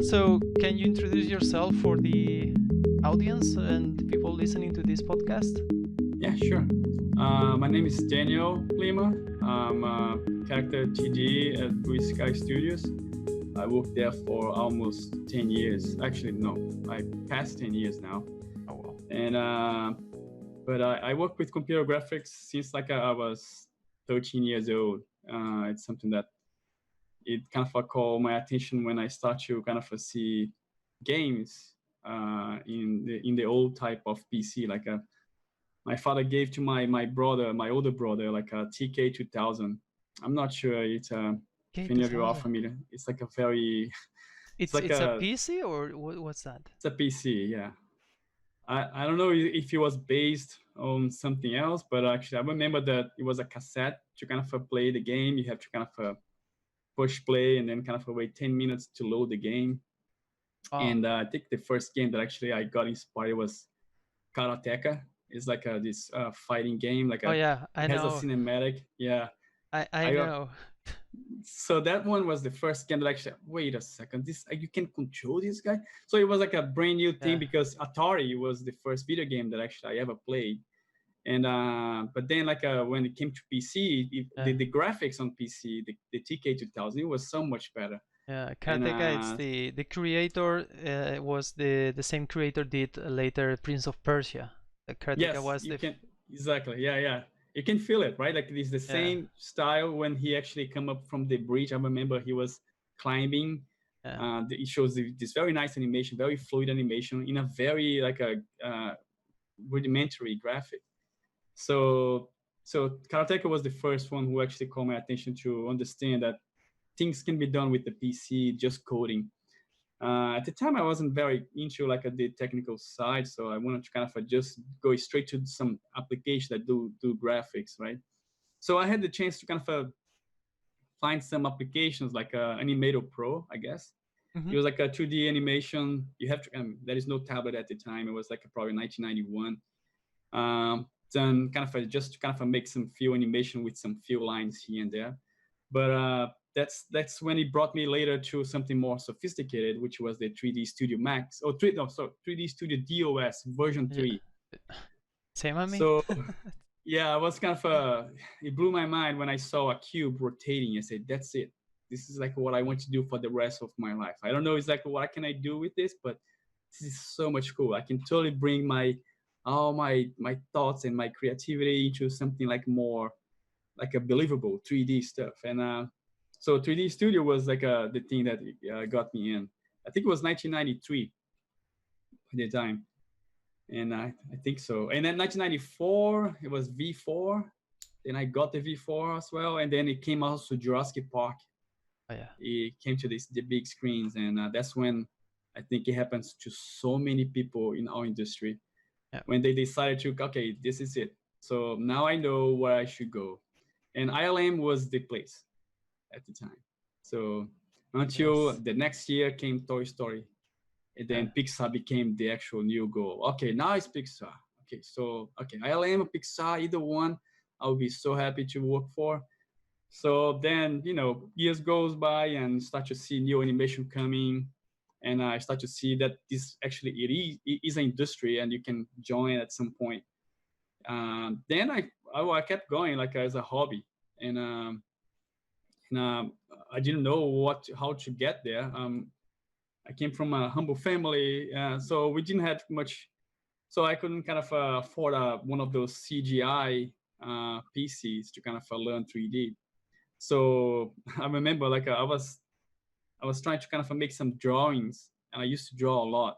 So can you introduce yourself for the audience and people listening to this podcast? Yeah, sure. My name is Daniel Lima. I'm a character TD at Blue Sky Studios. I worked there for almost 10 years. Actually, no, I passed 10 years now. Oh, wow. And but I work with computer graphics since I was 13 years old. It's something that it kind of caught my attention when I start to kind of see games in the old type of PC, my father gave to my older brother, like a TK 2000. I'm not sure if any of you are K2000. familiar. It's like a very, it's It's like it's a PC or what's that? it's a PC, yeah. I don't know if it was based on something else, but actually I remember that it was a cassette to kind of play the game. You have to kind of push play and then kind of wait 10 minutes to load the game. Oh, And I think the first game that actually I got inspired was Karateka. It's like this fighting game, oh yeah, I it has a know. cinematic. Yeah, I I got know. so that one was the first game that actually. Wait a second, this you can control this guy. So it was like a brand new thing Yeah, because Atari was the first video game that actually I ever played. And but then when it came to PC, yeah, the graphics on PC, the TK 2000, it was so much better. yeah. And Karateka. It's the creator. Was the same creator did later Prince of Persia. The Karateka yes, was you the can exactly. Yeah, yeah. You can feel it, right? Like it's the yeah, same style when he actually come up from the bridge. I remember he was climbing. yeah. It shows this very nice animation, very fluid animation in a very like a rudimentary graphic. So so Karateka was the first one who actually called my attention to understand that things can be done with the PC, just coding. At the time, I wasn't very into the technical side, so I wanted to kind of just go straight to some application that do graphics, right? So I had the chance to kind of find some applications like Animator Pro, I guess. Mm-hmm. It was like a 2D animation. You have to. There is no tablet at the time. It was like probably 1991. Then kind of just to kind of make some few animation with some few lines here and there. But that's when it brought me later to something more sophisticated, which was the 3D Studio Max or 3D Studio DOS version Yeah. 3. Same on me. So yeah, I was kind of it blew my mind when I saw a cube rotating. I said, that's it. This is like what I want to do for the rest of my life. I don't know exactly what can I do with this, but this is so much cool. I can totally bring all my thoughts and my creativity into something like more like a believable 3D stuff. And so 3D Studio was like the thing that got me in. I think it was 1993 at the time, and I think so. And then 1994 it was V4. Then I got the V4 as well, and then it came out to Jurassic Park. Oh yeah. It came to the big screens, and that's when I think it happens to so many people in our industry Yeah. when they decided to okay, this is it. So now I know where I should go, and ILM was the place at the time. So until Yes. the next year came Toy Story, and Yeah. then Pixar became the actual new goal. Okay, now it's Pixar. Okay, so okay, ILM or Pixar, either one, I'll be so happy to work for. So then, years goes by and start to see new animation coming, and I start to see that this actually it is an industry, and you can join at some point. Then I kept going like as a hobby, and I didn't know how to get there. I came from a humble family, so we didn't have much. So I couldn't kind of afford one of those CGI PCs to kind of learn 3D. So I remember I was trying to kind of make some drawings, and I used to draw a lot.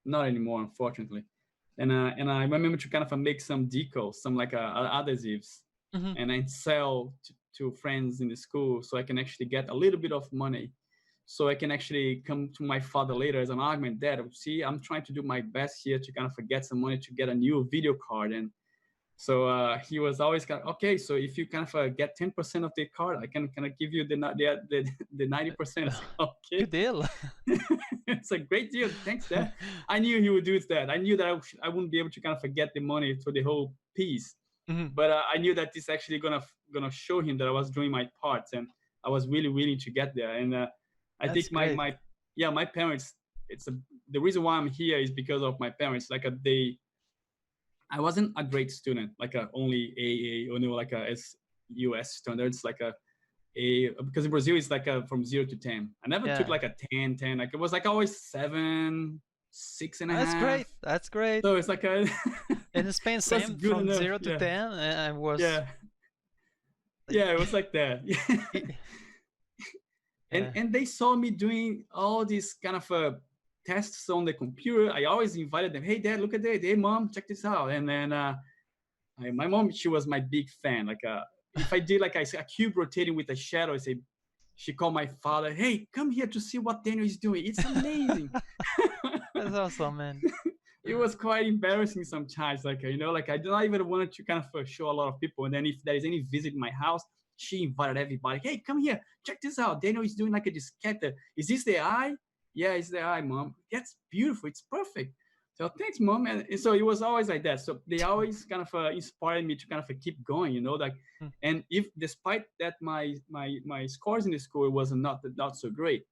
Not anymore, unfortunately. And I remember to kind of make some decals, some adhesives, Mm-hmm. and I sell to friends in the school so I can actually get a little bit of money. So I can actually come to my father later as an argument, Dad, see, I'm trying to do my best here to kind of get some money to get a new video card. And so he was always kind of, okay, so if you kind of get 10% of the card, I can kind of give you the 90%. Okay. Good deal. It's a great deal. Thanks, Dad. I knew he would do that. I knew that I wouldn't be able to kind of get the money for the whole piece. Mm-hmm. But I knew that this actually gonna show him that I was doing my parts, and I was really willing to get there. And I That's think my great. my yeah, my parents, the reason why I'm here is because of my parents. Like I wasn't a great student, like a only AA, or no, like a as US standards, like a because in Brazil it's like a from 0 to 10. I never took Yeah, like a 10, 10. Like it was like always 7, six and a that's half. great. That's great. So it's like a In Spain, it was same good from enough. 0 to 10. I was Yeah, like, yeah. It was like that. yeah. And they saw me doing all these kind of tests on the computer. I always invited them. Hey, Dad, look at that. Hey, Mom, check this out. And then my mom, she was my big fan. Like if I did like a cube rotating with a shadow, I say, she called my father. Hey, come here to see what Daniel is doing. It's amazing. That's awesome, man. It was quite embarrassing sometimes. Like like I don't even want to kind of show a lot of people. And then if there is any visit in my house, she invited everybody. Hey, come here, check this out. Daniel is doing like a disquette. Is this the eye? Yeah, it's the eye, Mom. That's beautiful. It's perfect. So thanks, Mom. And so it was always like that. So they always kind of inspired me to kind of keep going. Like, Mm. and if despite that my scores in the school was not so great,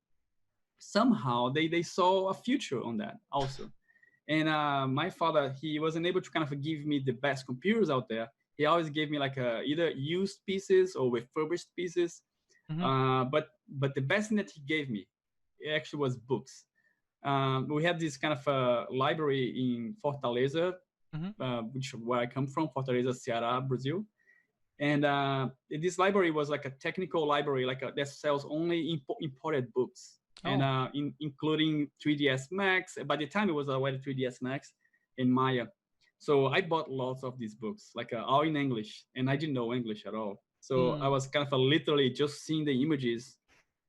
somehow they saw a future on that also. And my father, he wasn't able to kind of give me the best computers out there. He always gave me like either used pieces or refurbished pieces. Hmm. But the best thing that he gave me actually was books. We had this kind of library in Fortaleza, Hmm. which where I come from, Fortaleza, Ceará, Brazil. And this library was like a technical library, like that sells only imported books, and Oh. including 3ds Max. By the time it was already 3ds Max and Maya. So I bought lots of these books, like all in English, and I didn't know English at all. So I Mm. was kind of literally just seeing the images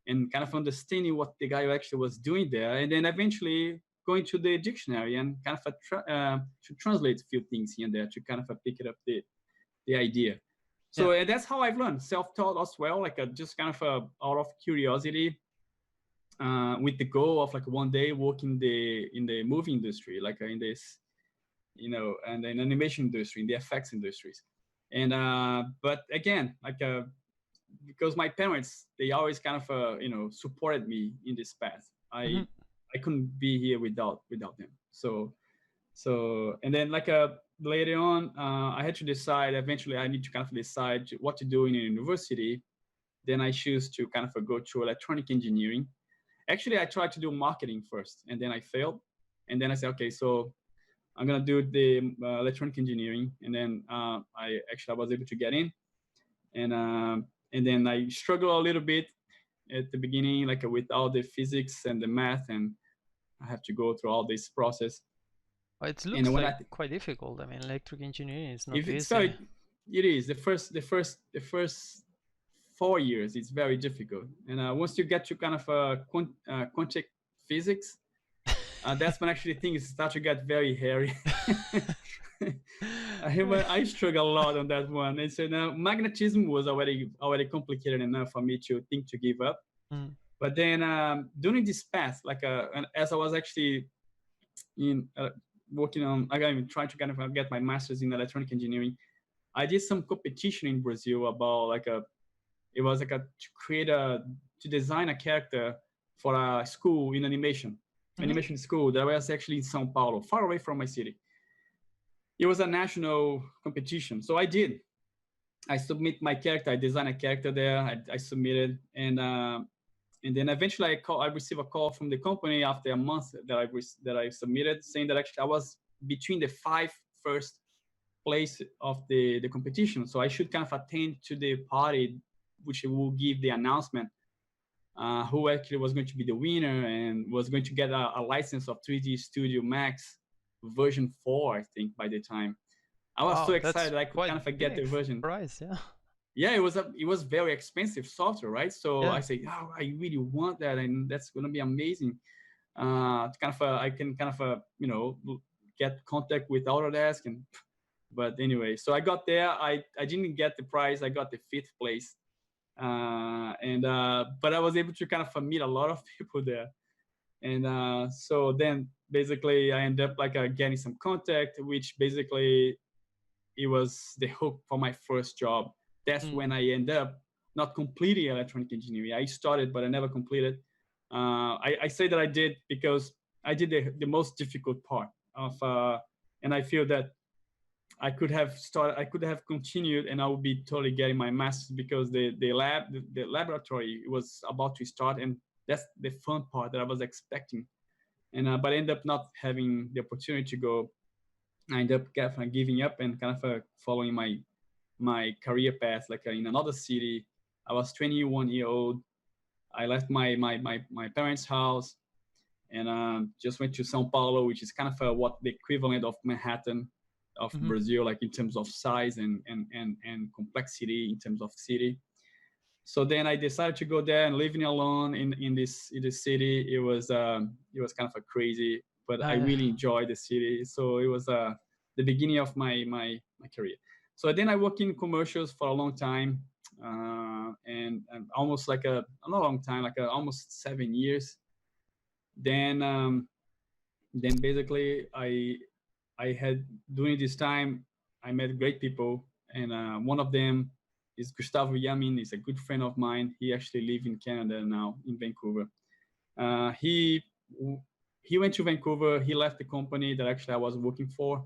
and kind of understanding what the guy actually was doing there, and then eventually going to the dictionary and kind of to translate a few things here and there to kind of pick it up the idea. Yeah. So that's how I've learned self-taught as well, like just kind of out of curiosity, with the goal of like one day working in the movie industry, like in this, and in animation industry, in the effects industries. And but again, like because my parents, they always kind of supported me in this path. Hmm. I couldn't be here without them. So and then like later on, I had to decide. Eventually, I need to kind of decide what to do in a university. Then I choose to kind of go to electronic engineering. Actually, I tried to do marketing first, and then I failed. And then I said, okay, so I'm gonna do the electronic engineering. And then I was able to get in, and then I struggled a little bit at the beginning, like with all the physics and the math, and I have to go through all this process. It And looks when like quite difficult. I mean, electric engineering is not if it's easy. very, it is the first 4 years, it's very difficult. And once you get to kind of quantum physics, that's when actually things start to get very hairy. I struggle a lot on that one. And so now magnetism was already complicated enough for me to think to give up. Mm. But then during this path, like and as I was actually in working on, again, trying to kind of get my master's in electronic engineering, I did some competition in Brazil about like it was like to design a character for a school in Hmm. animation school that was actually in São Paulo, far away from my city. It was a national competition, so I did. I submit my character. I designed a character there. I submitted, and then eventually I received a call from the company after a month that I submitted, saying that actually I was between the 5 first place of the competition. So I should kind of attend to the party, which will give the announcement who actually was going to be the winner and was going to get a license of 3D Studio Max version 4, I think, by the time. I was so Wow, that's excited I could kind quite of get big the version. price. Yeah. Yeah, it was very expensive software, right? So I Yeah. say, oh, I really want that, and that's gonna be amazing. Kind of, I can kind of, get contact with Autodesk, but anyway, so I got there. I didn't get the prize. I got the 5th place, and but I was able to kind of meet a lot of people there, and so then basically I ended up like getting some contact, which basically it was the hook for my first job. That's when Mm. I ended up not completing electronic engineering. I started, but I never completed. I say that I did because I did the most difficult part of, and I feel that I could have continued, and I would be totally getting my master's because the laboratory was about to start, and that's the fun part that I was expecting. And but I ended up not having the opportunity to go. I ended up kind of giving up and kind of following my career path, like in another city. I was 21 year old. I left my parents' house and just went to São Paulo, which is kind of what the equivalent of Manhattan of Mm-hmm. Brazil, like in terms of size and complexity in terms of city. So then I decided to go there and living alone in this city. It was kind of a crazy, but I Uh, really enjoyed the city. So it was the beginning of my career. So then I worked in commercials for a long time, and almost like a not a long time, like almost 7 years. Then then basically I had during this time I met great people, and one of them is Gustavo Yamin. He's a good friend of mine. He actually lives in Canada now, in Vancouver. Uh, he he went to Vancouver. He left the company that actually I was working for,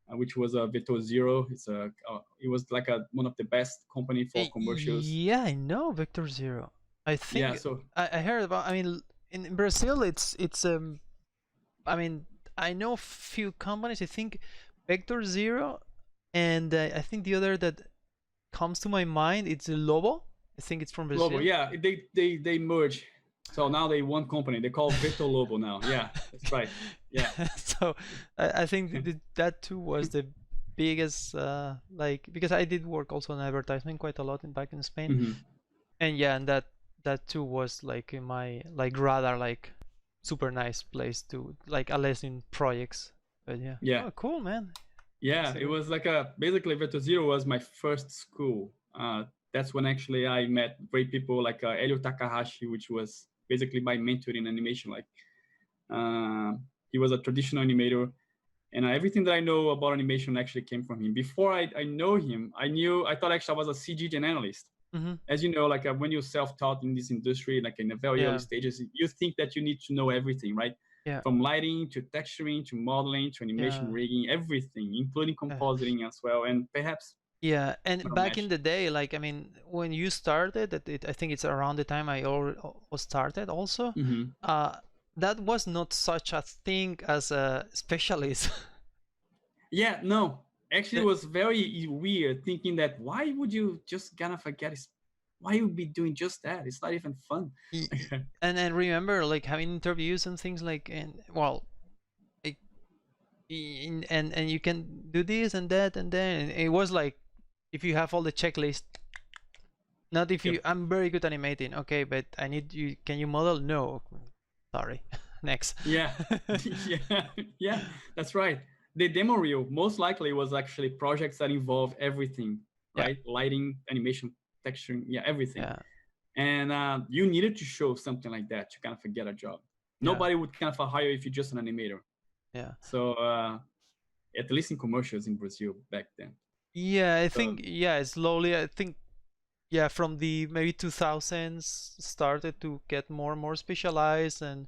which was a Vector Zero. It was like one of the best company for commercials. yeah, I know Victor Zero. I Yeah. think So I heard about. I mean, in Brazil, it's I mean, I know few companies. I think Vector Zero, and I think the other that comes to my mind it's Lobo. I think it's from Lobo, Brazil. yeah, they merge. So now they one company. They call Vector Lobo now. Yeah, that's right. Yeah. So I think that too was the biggest like because I did work also in advertisement quite a lot back in Spain, Hmm. and yeah, and that too was like in my like rather like super nice place to like a lesson projects. But yeah, Yeah. oh cool man, Yeah, it excellent. was like a basically Vector Zero was my first school. That's when actually I met great people like Elio Takahashi, which was basically my mentor in animation. Like uh, he was a traditional animator, and everything that I know about animation actually came from him. Before I know him, I thought actually I was a CG gen analyst. Mm-hmm. As you know, like when you're self-taught in this industry, like in the very early Yeah, stages, you think that you need to know everything, right? yeah, From lighting to texturing to modeling to animation yeah. rigging, everything, including Uh, compositing as well, and perhaps yeah, and well back in match. the day, like I mean, when you started, I think it's around the time I all started also. Hmm. Uh, that was not such a thing as a specialist. Yeah, no, actually, it The- was very weird thinking that why would you just kind of forget? Why you be doing just that? It's not even fun. and I remember like having interviews and things like, and well, like, and you can do this and that and then and it was like if you have all the checklist, not if you Yep. I'm very good animating, okay, but I need you. Can you model? No, sorry, next. Yeah, yeah, yeah. That's right. The demo reel most likely was actually projects that involve everything, Yeah, right? Lighting, animation, texturing, yeah, everything. yeah, And you needed to show something like that to kind of get a job. yeah, Nobody would kind of hire if you're just an animator. yeah. So at least in commercials in Brazil back then. Yeah, I So think yeah, slowly. I think yeah, from the maybe 2000s started to get more and more specialized, and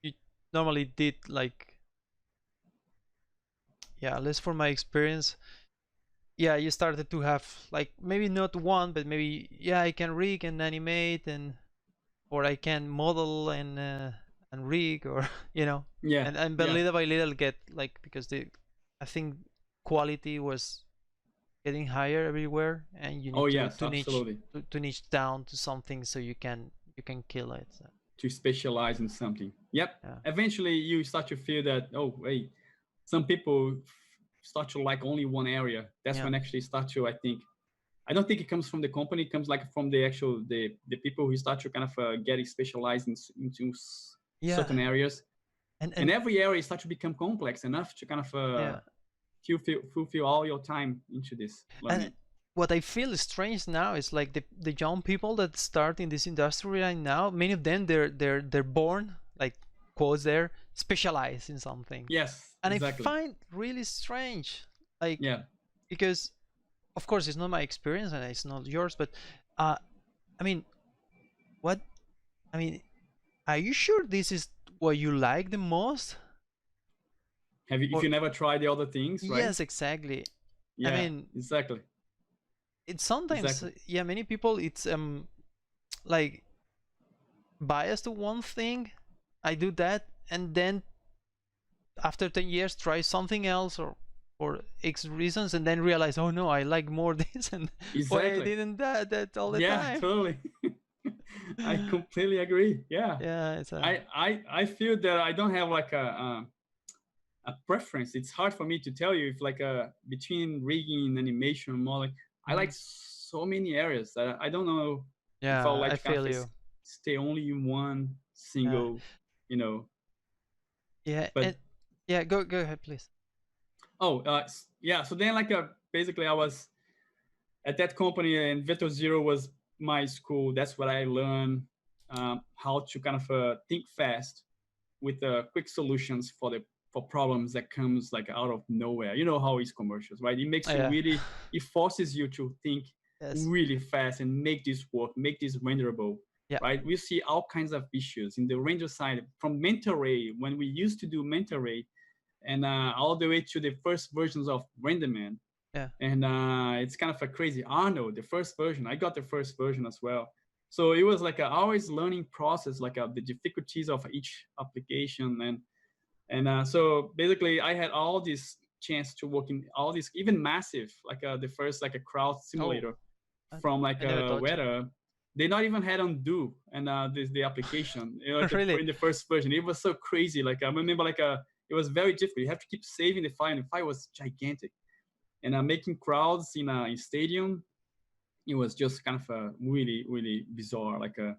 you normally did like yeah, at least for my experience, yeah, you started to have like maybe not one, but maybe yeah, I can rig and animate, and or I can model and rig, or you know, yeah, and but yeah. little by little get like because the I think quality was getting higher everywhere, and you Oh need yes, to niche absolutely. to niche down to something so you can kill it. So, To specialize in something. Yep. yeah, Eventually, you start to feel that wait, some people start to like only one area. That's yeah, when actually start to I don't think it comes from the company. It comes like from the actual the people who start to kind of getting specialized into yeah, certain areas, and and every area start to become complex enough to kind of yeah, fulfill all your time into this and learning. what I feel strange now is like the young people that start in this industry right now. Many of them they're born like quotes there specialized in something, Yes, and I exactly. find really strange, like Yeah. because of course it's not my experience and it's not yours, but uh, I mean what I mean. are you sure this is what you like the most? Have you, if Or you never tried the other things, right? yes, exactly. I Yeah, mean, exactly, it's sometimes exactly. yeah, many people it's like biased to one thing. I do that, and then after 10 years try something else, or for X reasons, and then realize, oh no, I like more this, and why I Exactly. didn't that all the Yeah, time. totally. I completely agree. Yeah. Yeah, it's a I feel that I don't have like a preference. It's hard for me to tell you if like between rigging and animation and modeling. I like mhm. so many areas that I don't know if I would Yeah, like I to kind feel of you. stay only in one Yeah, single, you know. yeah, But and yeah, go ahead, please. oh, yeah. So then like basically I was at that company, and Vector Zero was my school. That's what I learned, how to kind of think fast with quick solutions for problems that comes like out of nowhere. You know how it's commercials, right? It makes you Yeah, really, it forces you to think yes, really fast and make this work, make this renderable, yeah. right? We see all kinds of issues in the render side from mental ray when we used to do mental ray, and all the way to the first versions of renderman. Yeah. And it's kind of a crazy Arnold, the first version. I got the first version as well. So it was like a always learning process, like the difficulties of each application, and so basically I had all this chance to work in all this, even massive, like the first like a crowd Oh, simulator I, from like I never a touched it. weather. They not even had undo and the application, you know, like Really? in the first version. It was so crazy. Like I remember, like it was very difficult. You have to keep saving the file, and the file was gigantic, and making crowds in stadium, it was just kind of a really really bizarre like a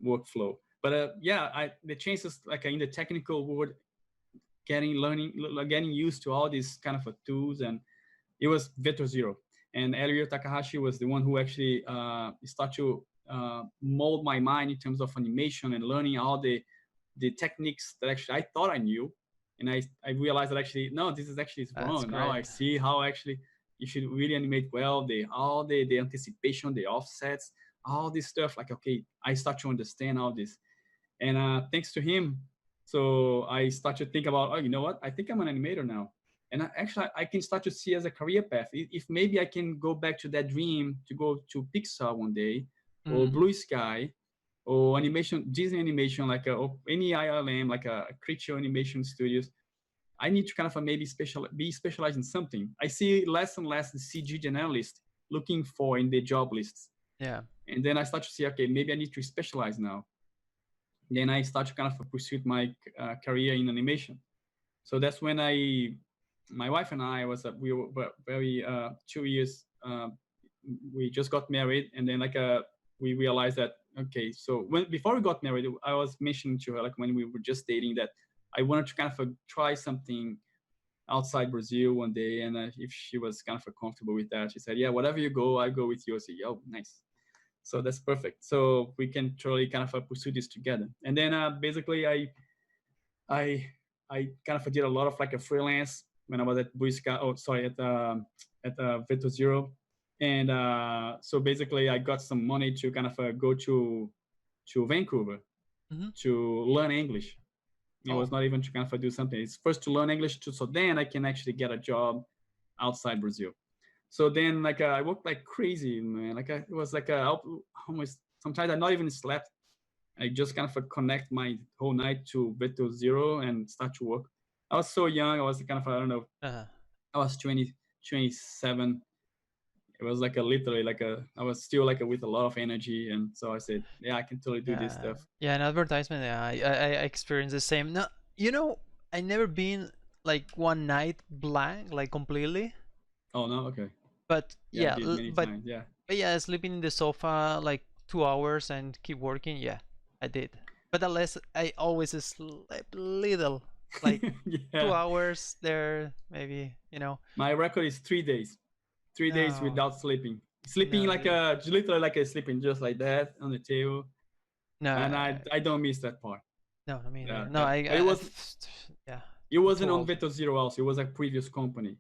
workflow. But yeah, the chances like in the technical world, getting used to all these kind of tools, and it was Vector Zero. And Elio Takahashi was the one who actually started to mold my mind in terms of animation and learning all the techniques that actually I thought I knew, and I realized that actually no, this is actually That's wrong. Now I great. see how actually you should really animate well, the anticipation, the offsets, all this stuff. Like okay, I start to understand all this, and thanks to him, so I start to think about, oh, you know what? I think I'm an animator now, and I can start to see as a career path. If maybe I can go back to that dream to go to Pixar one day, or Mm. Blue Sky, or animation, Disney animation, like or any ILM, like a creature animation studios. I need to kind of maybe be specialized in something. I see less and less the CG generalist looking for in the job lists, Yeah. and then I start to see, okay, maybe I need to specialize now. Then I start to kind of pursue my career in animation. So that's when my wife and I we were very 2 years. We just got married, and then like we realized that okay. So before we got married, I was mentioning to her like when we were just dating that I wanted to kind of try something outside Brazil one day, and if she was kind of comfortable with that, she said, "Yeah, whatever you go, I go with you." I said, "Oh, nice." So that's perfect. So we can totally kind of pursue this together. And then basically I I kind of did a lot of like a freelance when I was at Buisca. Oh, sorry, at Vector Zero, and so basically I got some money to kind of go to Vancouver Hmm. to learn English. It Oh, was not even to kind of do something. It's first to learn English so then I can actually get a job outside Brazil. So then like I worked like crazy, man. Like it was like almost sometimes I not even slept. I just kind of connect my whole night to Vector Zero and start to work. I was so young. I was kind of, I don't know, uh, I was 20, 27. It was like literally like I was still like with a lot of energy. And so I said, yeah, I can totally do this yeah, stuff. yeah. An advertisement. Yeah, I experienced the same. No, you know, I never been like one night blank, like completely. Oh, no. Okay. But Yeah, I yeah, did many times. Yeah. but yeah, sleeping in the sofa like 2 hours and keep working. Yeah, I did. But unless I always slept little, like two Yeah. hours there, maybe. My record is 3 days. 3 days No, without sleeping. Sleeping no, like literally like a sleeping just like that on the table. And no, I don't miss that part. no, I mean, no, That but yeah, it too wasn't on old. Veto Zero also. It was a previous company.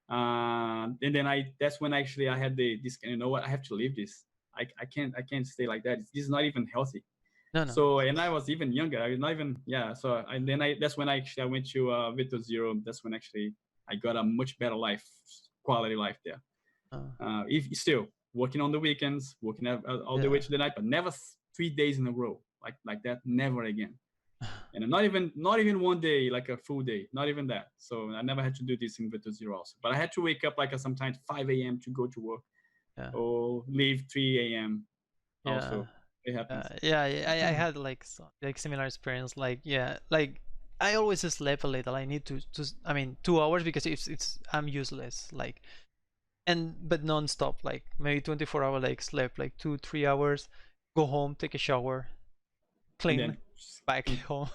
And then that's when actually I had this, you know what, I have to leave this. I can't stay like that. This is not even healthy. No. So, and I was even younger. I was not even, yeah. So, and then that's when I went to Vito Zero. That's when actually I got a much better life, quality life there. Uh, If still working on the weekends, working all the way yeah. to the night, but never 3 days in a row like that. Never again. And not even one day, like a full day, not even that. So I never had to do this in Vito Zero also. But I had to wake up like sometimes 5 a.m. to go to work Yeah. or leave 3 a.m. Yeah. Also, it happens. I had like like similar experience. Like like I always sleep a little. I need to I mean 2 hours because it's I'm useless. Like and but non-stop. Like maybe 24 hour like sleep like 2 3 hours. Go home, take a shower, And clean, then back home,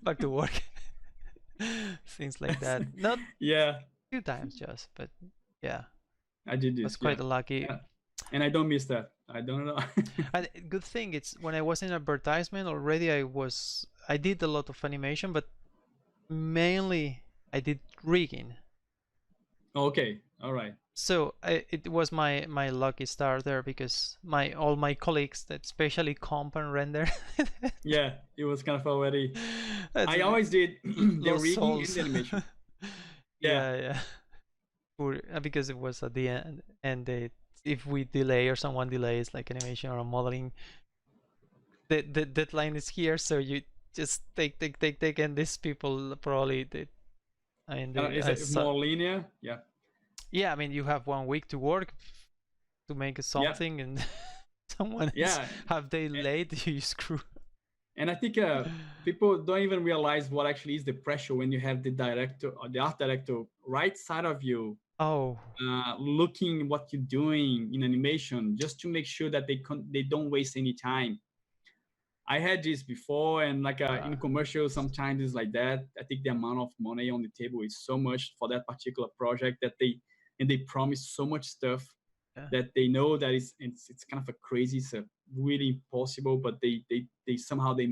back to work. Things like that. Not yeah, few times just, but yeah, I did was this. Yeah, quite lucky. and I don't miss that. I don't know. And good thing it's when I was in advertisement already. I did a lot of animation, but mainly I did rigging. Okay, all right. So it was my lucky star there because my all my colleagues that especially comp and render. Yeah, it was kind of already. That's I always did the lost rigging and souls. the animation. Yeah, Yeah. Because it was at the end, and if we delay or someone delays like animation or modeling, the deadline is here, so you just take, and these people probably did. I mean, is I it saw. more linear? Yeah, Yeah, I mean, you have 1 week to work to make yeah, something, and someone else yeah. half day late, you screw. And I think people don't even realize what actually is the pressure when you have the director or the art director right side of you, Oh, looking what you're doing in animation, just to make sure that they don't waste any time. I had this before, and like in commercials, sometimes it's like that. I think the amount of money on the table is so much for that particular project that they promise so much stuff yeah, that they know that it's kind of a crazy, it's a really impossible, but they somehow they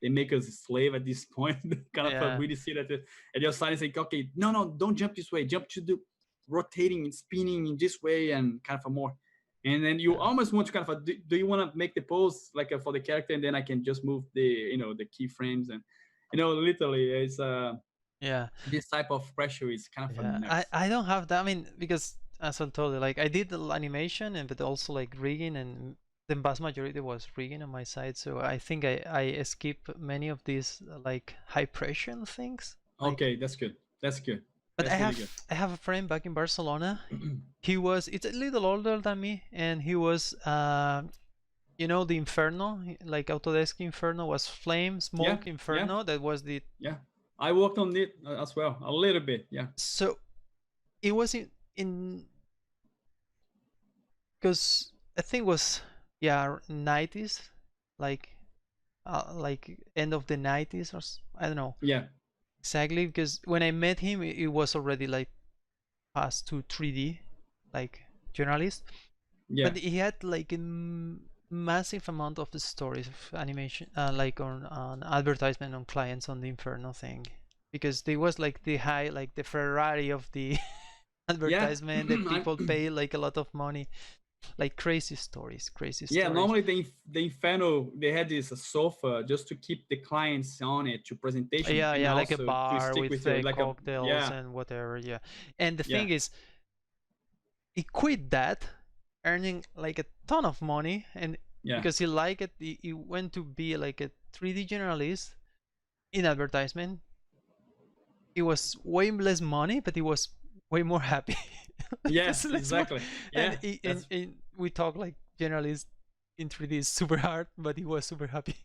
make us a slave at this point. Kind of yeah, really see that and they're starting to say, okay, no, don't jump this way, jump to the rotating and spinning in this way, and kind of a more. And then you yeah, almost want to kind of do you want to make the pose like for the character, and then I can just move the the keyframes, and literally it's yeah. this type of pressure is kind of a Yeah, nuts. I don't have that. I mean, because as I told you, like I did the animation and but also like rigging, and the vast majority was rigging on my side. So I think I skip many of these like high pressure things. Like, Okay, that's good. That's good. but That's really good. I have a friend back in Barcelona. It's a little older than me, and he was the Inferno, like Autodesk Inferno was Flame Yeah, Smoke yeah, Inferno. That was the yeah. I worked on it as well, a little bit. Yeah, so it was in because I think it was 90s, like end of the 90s or I don't know yeah, exactly because when I met him it was already like past to 3D like journalist, yeah, but he had like a massive amount of the stories of animation like on advertisement on clients on the Inferno thing because they was like the high like the Ferrari of the yeah. advertisement that people pay like a lot of money like crazy Yeah, stories. normally the Inferno they had this sofa just to keep the clients on it to presentation and Yeah, like a also to bar stick with with you like a cocktails yeah, and whatever. Yeah, and the yeah, thing is, he quit that, earning like a ton of money, and yeah, because he liked it, he went to be like a 3D journalist in advertisement. It was way less money, but he was way more happy. Like yeah, it's less money, exactly. and Yeah, that's and we talk like journalists in 3D is super hard, but he was super happy.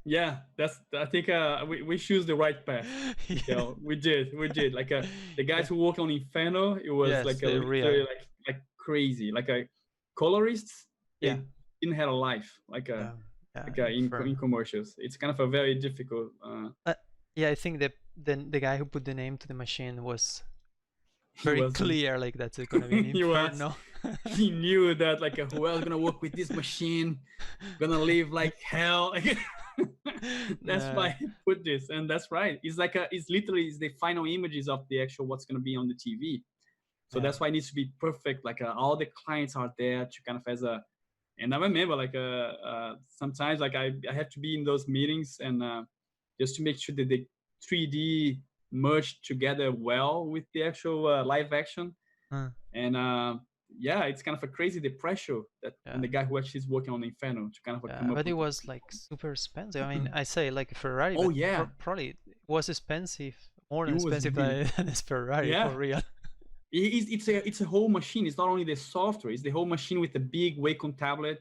yeah, that's I think we choose the right path. Yeah. Yeah, we did like the Yeah. guys who work on Inferno, it was Yes, like a the literally real. like crazy, like a colorists, Yeah. they didn't have a life Yeah. Yeah. in Inferno. commercials. It's kind of a very difficult Uh, yeah, I think that the guy who put the name to the machine was he very was clear, like that's gonna be an he was inferno. he knew that like who else gonna work with this machine, gonna live like hell. That's Nah, why he put this, and that's right. It's like it's literally it's the final images of the actual what's gonna be on the TV. So yeah, that's why it needs to be perfect. Like all the clients are there to kind of as a And I remember like sometimes like I have to be in those meetings and just to make sure that the 3D merged together well with the actual live action. Uh, And yeah, it's kind of a crazy the pressure that on yeah. the guy who actually is working on Inferno to kind of Yeah, come up but it with. was like super expensive. I mean, I say like a Ferrari, Oh but yeah, probably it was expensive, more it than was expensive really, than this Ferrari yeah. for real. It's a whole machine. It's not only the software; it's the whole machine with the big Wacom tablet,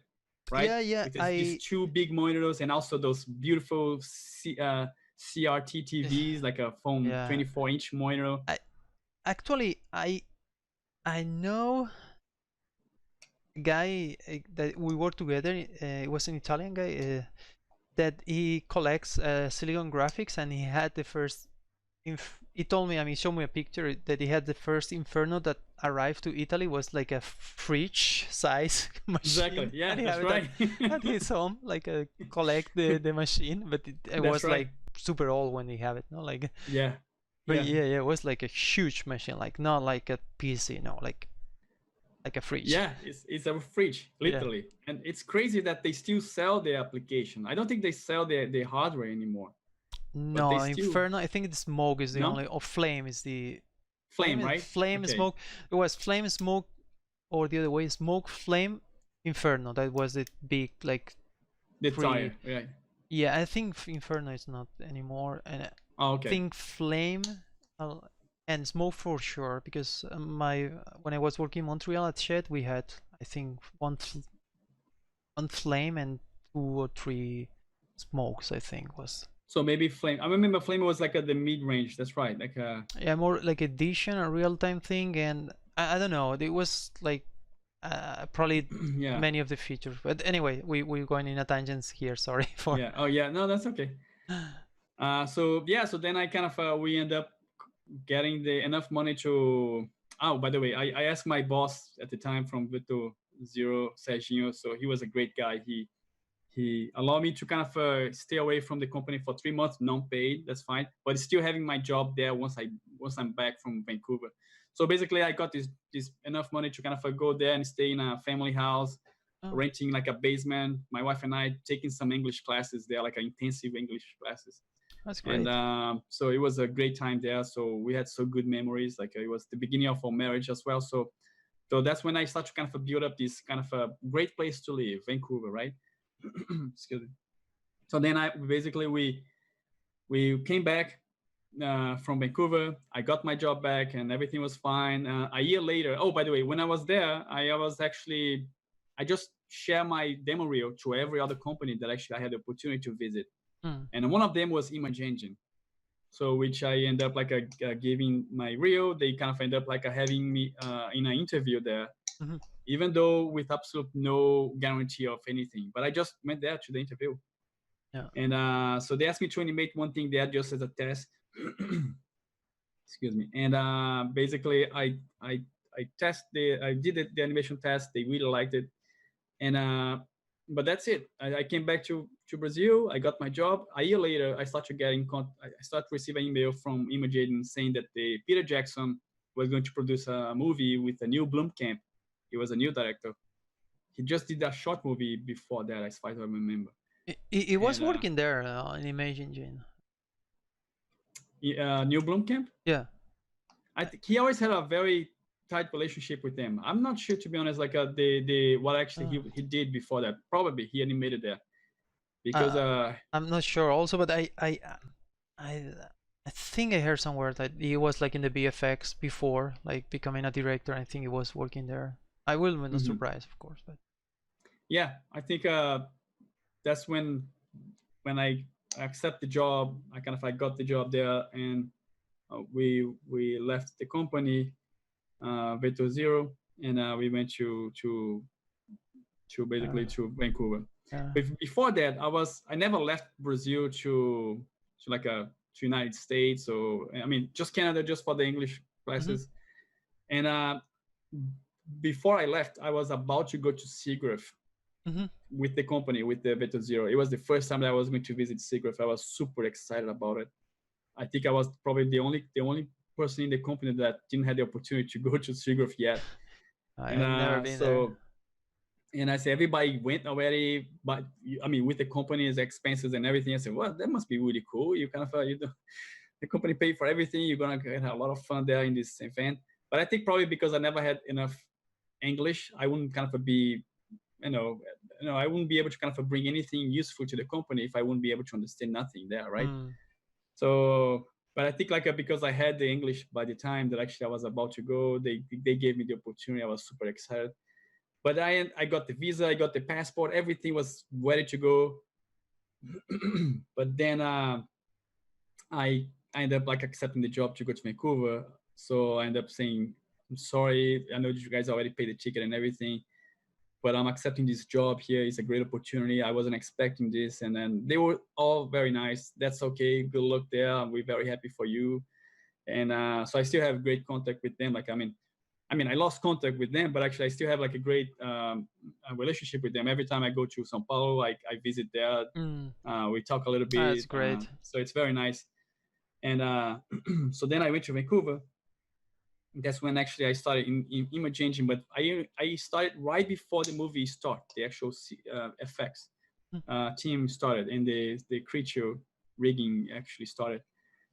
right? Yeah, yeah, With these two big monitors and also those beautiful CRT TVs, like a phone yeah. 24-inch monitor. I actually I know a guy that we worked together. It was an Italian guy that he collects Silicon graphics, and he had the first. He told me, I mean, he showed me a picture that he had the first Inferno that arrived to Italy was like a fridge size Exactly. machine, Yeah, and he that's had it right. at his home, like collect the machine, but it That's was right. like super old when he had it, no, like, Yeah. but Yeah. yeah, it was like a huge machine, like not like a PC, no, like a fridge. Yeah, it's a fridge, Yeah. literally. And it's crazy that they still sell the application. I don't think they sell the hardware anymore, but they No, still, Inferno. I think the Smoke is the no? only, or Flame is the Flame, right? Flame Okay. Smoke. It was Flame Smoke, or the other way, Smoke Flame Inferno. That was the big like The three. tire, right? Yeah, I think Inferno is not anymore, and I Oh, okay. think Flame uh, and Smoke for sure, because my when I was working in Montreal at Shed, we had I think one Flame and 2 or 3 Smokes. I think was. So maybe Flame. I remember Flame was like at the mid range. That's right. Like Yeah, more like edition, a real time thing, and I don't know. It was like probably yeah, many of the features. But anyway, we're going in a tangent here. Sorry for. yeah. Oh yeah. No, that's okay. So yeah. So then I kind of we end up getting the enough money to. Oh, by the way, I asked my boss at the time from Vito Zero Serginho. So he was a great guy. He allowed me to kind of stay away from the company for 3 months, non-paid. That's fine, but still having my job there once I'm back from Vancouver. So basically, I got this enough money to kind of go there and stay in a family house, Oh, renting like a basement. My wife and I taking some English classes there, like intensive English classes, that's and great. so it was a great time there. So we had so good memories. Like it was the beginning of our marriage as well. So that's when I started to kind of build up this kind of a great place to live, Vancouver, right? Excuse me. So then I basically we came back from Vancouver. I got my job back and everything was fine. A year later, oh by the way, when I was there, I was actually I just share my demo reel to every other company that actually I had the opportunity to visit, Mm. and one of them was Image Engine. So which I end up like giving my reel. They kind of end up like having me in an interview there, Mm-hmm. even though with absolute no guarantee of anything. But I just went there to the interview. Yeah. And so they asked me to animate one thing there just as a test. Excuse me. And basically, I did the animation test. They really liked it. And but that's it. I came back to Brazil. I got my job. A year later, I started getting I started receiving email from Imaging saying that the Peter Jackson was going to produce a movie with a new Blomkamp. He was a new director. He just did a short movie before that, as far as I remember. It was And working there in Image Engine. New Blomkamp, Yeah. I think he always had a very tight relationship with them. I'm not sure, to be honest, like the what actually Uh, he did before that. Probably he animated there because uh, I'm not sure also, but I I think I heard somewhere that he was like in the BFX before, like becoming a director. I think he was working there. I will be not mhm. surprised, of course, but Yeah, I think that's when I accept the job. I kind of I got the job there, and we left the company, Veto Zero, and we went to uh, basically to Vancouver. yeah. But before that, I never left Brazil to like to United States, or I mean just Canada, just for the English Mm-hmm. classes. And before I left, I was about to go to Seagraph Mm-hmm. with the company, with the Veto Zero. It was the first time that I was going to visit Seagraph. I was super excited about it. I think I was probably the only person in the company that didn't have the opportunity to go to Seagraph yet. And I've never been there. And I said, everybody went already, but I mean, with the company's expenses and everything, I said, well, that must be really cool. You kind of, the company paid for everything. You're going to get a lot of fun there in this event. But I think probably because I never had enough English, I wouldn't kind of be, you know, I wouldn't be able to kind of bring anything useful to the company if I wouldn't be able to understand nothing there, right? Mm. So, but I think like because I had the English by the time that actually I was about to go, they gave me the opportunity. I was super excited. But I got the visa, I got the passport, everything was ready to go. But then I ended up like accepting the job to go to Vancouver. So I ended up saying, I'm sorry, I know you guys already paid the ticket and everything, but I'm accepting this job here. It's a great opportunity. I wasn't expecting this. And then they were all very nice. That's okay. Good luck there. We're very happy for you. And so I still have great contact with them. Like, I lost contact with them, but actually I still have like a great relationship with them. Every time I go to Sao Paulo, I visit there. Mm. We talk a little That's bit. great. So it's very nice. And so then I went to Vancouver. That's when actually I started in image engine, but I started right before the movie start, the actual effects Mm. team started, and the creature rigging actually started.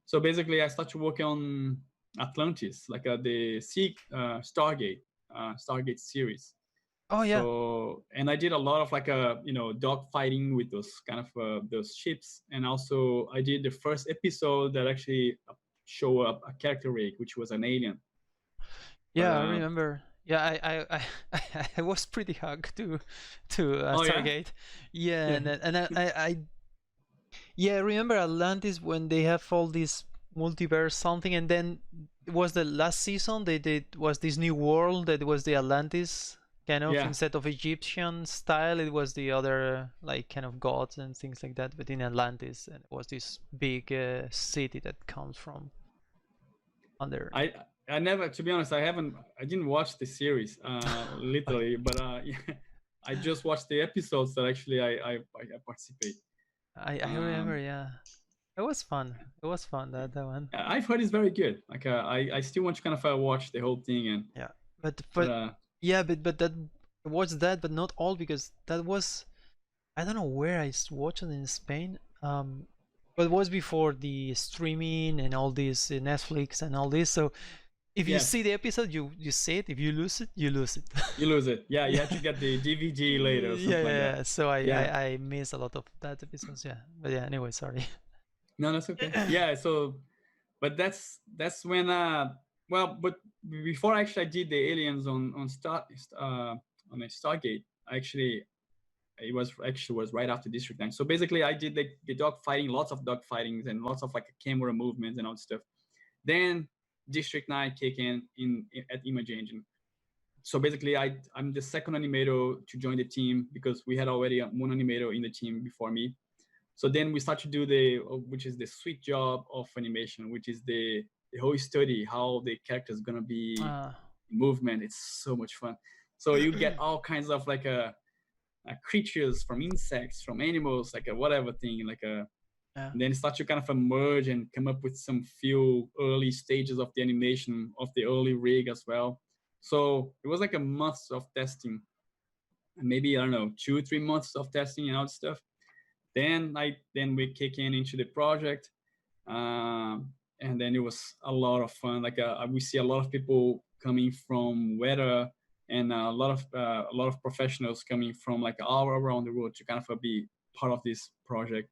So basically, I started working on Atlantis, like the Stargate, Stargate series. Oh yeah. So, and I did a lot of like dog fighting with those kind of those ships, and also I did the first episode that actually show up a character rig, which was an alien. But Yeah, I remember. Yeah, I was pretty hugged to oh yeah, Stargate. Yeah, yeah, and I yeah, I remember Atlantis when they have all this multiverse something, and then it was the last season they did was this new world that was the Atlantis kind of, yeah. instead of Egyptian style, it was the other like kind of gods and things like that. But in Atlantis, and it was this big city that comes from under. I I never, to be honest, I didn't watch the series literally, but yeah, I just watched the episodes that actually I participate. I remember, Um, yeah. It was fun. It was fun, that one. I've heard it's very good. Like I still want to kind of watch the whole thing, and Yeah. but But yeah, but that was that, but not all, because that was, I don't know where watched it in Spain. But it was before the streaming and all this, Netflix and all this. So if you see yes, the episode, you see it. If you lose it, you lose it. you lose it. Yeah, you have to get the DVD later or Yeah, something like that. yeah. So Yeah, I miss a lot of that episodes. Yeah, but yeah. Anyway, sorry. no, that's okay. Yeah, so but that's when well, but before actually I did the aliens on a Stargate, actually it was right after District 9. So basically I did the dog fighting, lots of dog fightings and lots of like camera movements and all that stuff. Then District 9 kick in at Image Engine. So basically I'm the second animator to join the team because we had already one animator in the team before me. So then we start to do which is the sweet job of animation, which is the whole study, how the character is gonna be Uh, movement. It's so much fun. So you get all kinds of like creatures from insects, from animals, like a whatever thing, like a. yeah. And then start to kind of emerge and come up with some few early stages of the animation of the early rig as well. So it was like a month of testing, and maybe I don't know 2 3 months of testing and all that stuff. Then we kick into the project, and then it was a lot of fun. Like we see a lot of people coming from weather, and a lot of professionals coming from like all around the world to kind of be part of this project.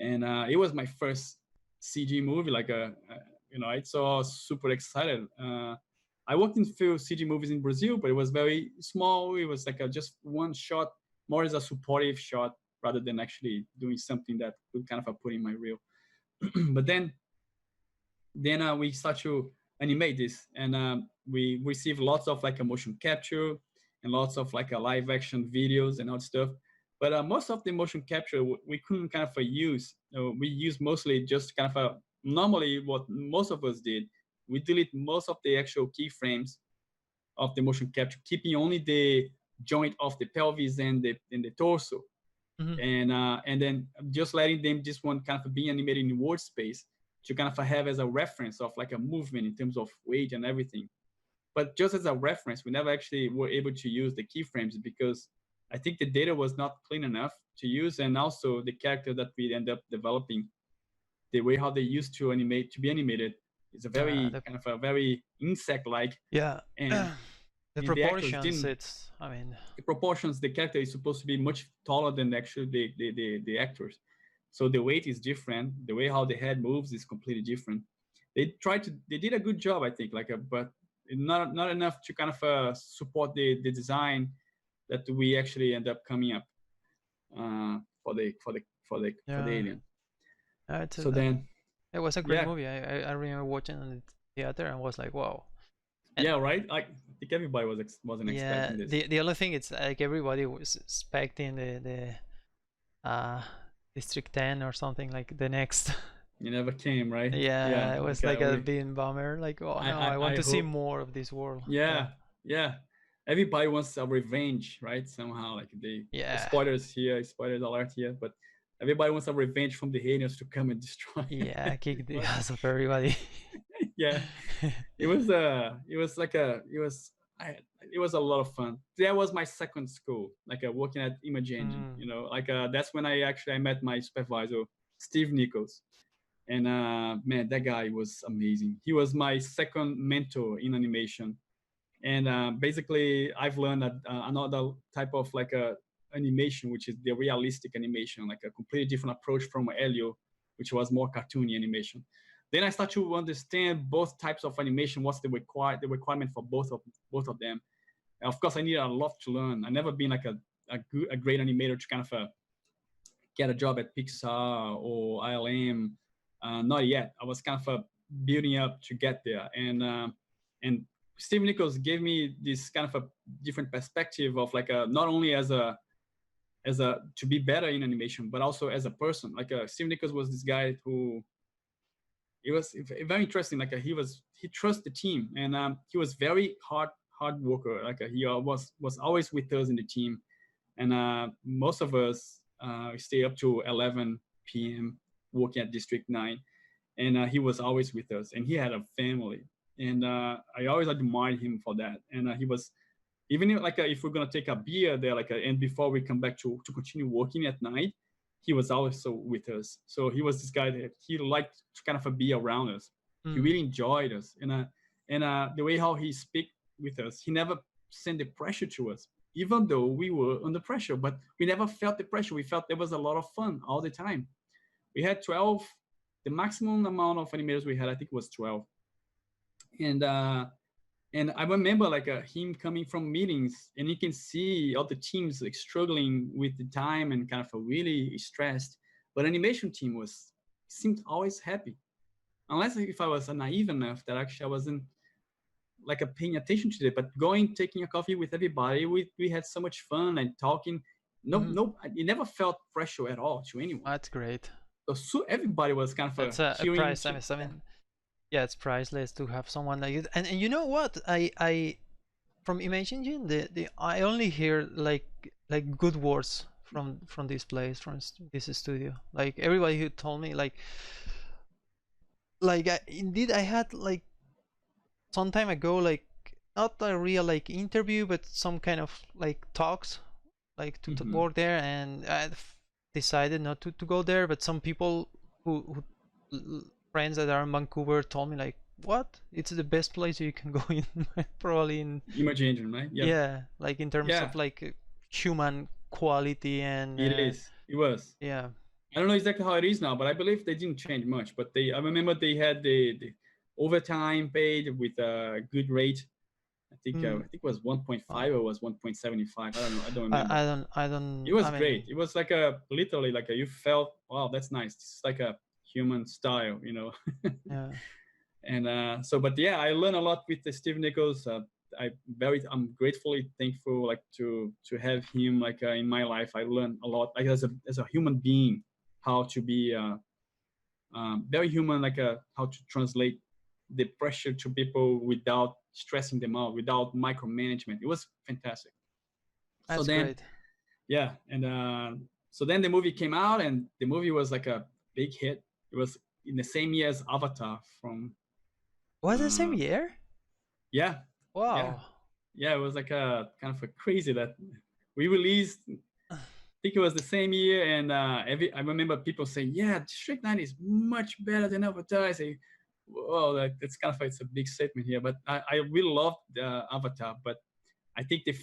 And it was my first CG movie. Like it's all super excited. I worked in a few CG movies in Brazil, but it was very small. It was like just one shot, more as a supportive shot rather than actually doing something that would kind of put in my reel. But then we start to animate this, and we receive lots of like a motion capture and lots of like a live action videos and all stuff. But most of the motion capture we couldn't kind of use. We use mostly just kind of normally what most of us did. We delete most of the actual keyframes of the motion capture, keeping only the joint of the pelvis and the torso, Mhm. and then just letting them just one kind of be animated in word space to kind of have as a reference of like a movement in terms of weight and everything. But just as a reference, we never actually were able to use the keyframes because I think the data was not clean enough to use, and also the character that we end up developing, the way how they used to animate to be animated is a very the, kind of a very insect-like, yeah, and the the actors proportions. didn't. It's, I mean, The proportions, the character is supposed to be much taller than actually the actors, so the weight is different. The way how the head moves is completely different. They did a good job, I think, but not enough to kind of support the design that we actually end up coming up for the yeah, alien. it's So then, it was a great yeah, movie. I remember watching it in the theater and was like, wow. And yeah, right. I think everybody wasn't yeah, expecting this. the only thing it's like everybody was expecting the District 10 or something like the next. You never came, right? Yeah, Yeah, it was like like a being bummer. Like, oh no, I want I to see hope. more of this world. Yeah, Yeah, yeah. Everybody wants a revenge, right? Somehow, like the yeah, spoilers here, spoilers alert here, but everybody wants a revenge from the aliens to come and destroy. yeah. Kick the What? ass of everybody. Yeah, it was I, it was a lot of fun. That was my second school, like working at Image Engine. Mm. That's when I met my supervisor, Steve Nichols. And man, that guy was amazing. He was my second mentor in animation. And basically, I've learned another type of like a animation, which is the realistic animation, like a completely different approach from Elio, which was more cartoony animation. Then I start to understand both types of animation. What's the requirement for both of them? And of course, I needed a lot to learn. I never been like a great animator to kind of get a job at Pixar or ILM. Not yet. I was kind of building up to get there, and Steve Nichols gave me this kind of a different perspective of like not only as a to be better in animation, but also as a person. Like Steve Nichols was this guy who it was very interesting. Like he trusts the team, and he was very hard worker. Like he was always with us in the team, and most of us stay up to 11 p.m. working at District 9, and he was always with us, and he had a family, and I always admired him for that. And he was even if we're gonna take a beer there, and before we come back to continue working at night, he was also with us. So he was this guy that he liked to kind of be around us. He really enjoyed us, and the way how he speak with us, he never sent the pressure to us, even though we were under pressure. But we never felt the pressure. We felt there was a lot of fun all the time. We had 12. The maximum amount of animators we had, I think, was 12. And I remember him coming from meetings, and you can see all the teams like struggling with the time and kind of really stressed. But animation team seemed always happy, unless if I was naive enough that actually I wasn't paying attention to it. But taking a coffee with everybody, we had so much fun and talking. No, it never felt pressure at all to anyone. That's great. So everybody was kind of That's a price. I mean, yeah, it's priceless to have someone like it. And you know what? I from Image Engine, I only hear like good words from this place, from this studio. Like everybody who told me indeed I had like some time ago, like not a real like interview, but some kind of like talks, like to work there, and I decided not to go there. But some people who friends that are in Vancouver told me like, what? It's the best place you can go in, probably in Image Engine, right? Yep. Yeah, like in terms of like human quality and it was. Yeah. I don't know exactly how it is now, but I believe they didn't change much. But I remember they had the overtime paid with a good rate. I think it was 1.5 or was 1.75. I don't know. I don't remember. I don't. It was great. It was literally you felt, wow, that's nice. It's like a human style, Yeah. And but yeah, I learned a lot with Steve Nichols. I'm gratefully thankful to have him in my life. I learned a lot as a human being, how to be very human, how to translate the pressure to people without stressing them out, without micromanagement. It was fantastic. That's great. Yeah, and so then the movie came out, and the movie was like a big hit. It was in the same year as Avatar from. Was it the same year? Yeah. Wow. Yeah, it was like a kind of a crazy that we released, I think it was the same year, and I remember people saying, "Yeah, District 9 is much better than Avatar." I say, "Well, that's kind of it's a big statement here," but I really loved Avatar. But I think the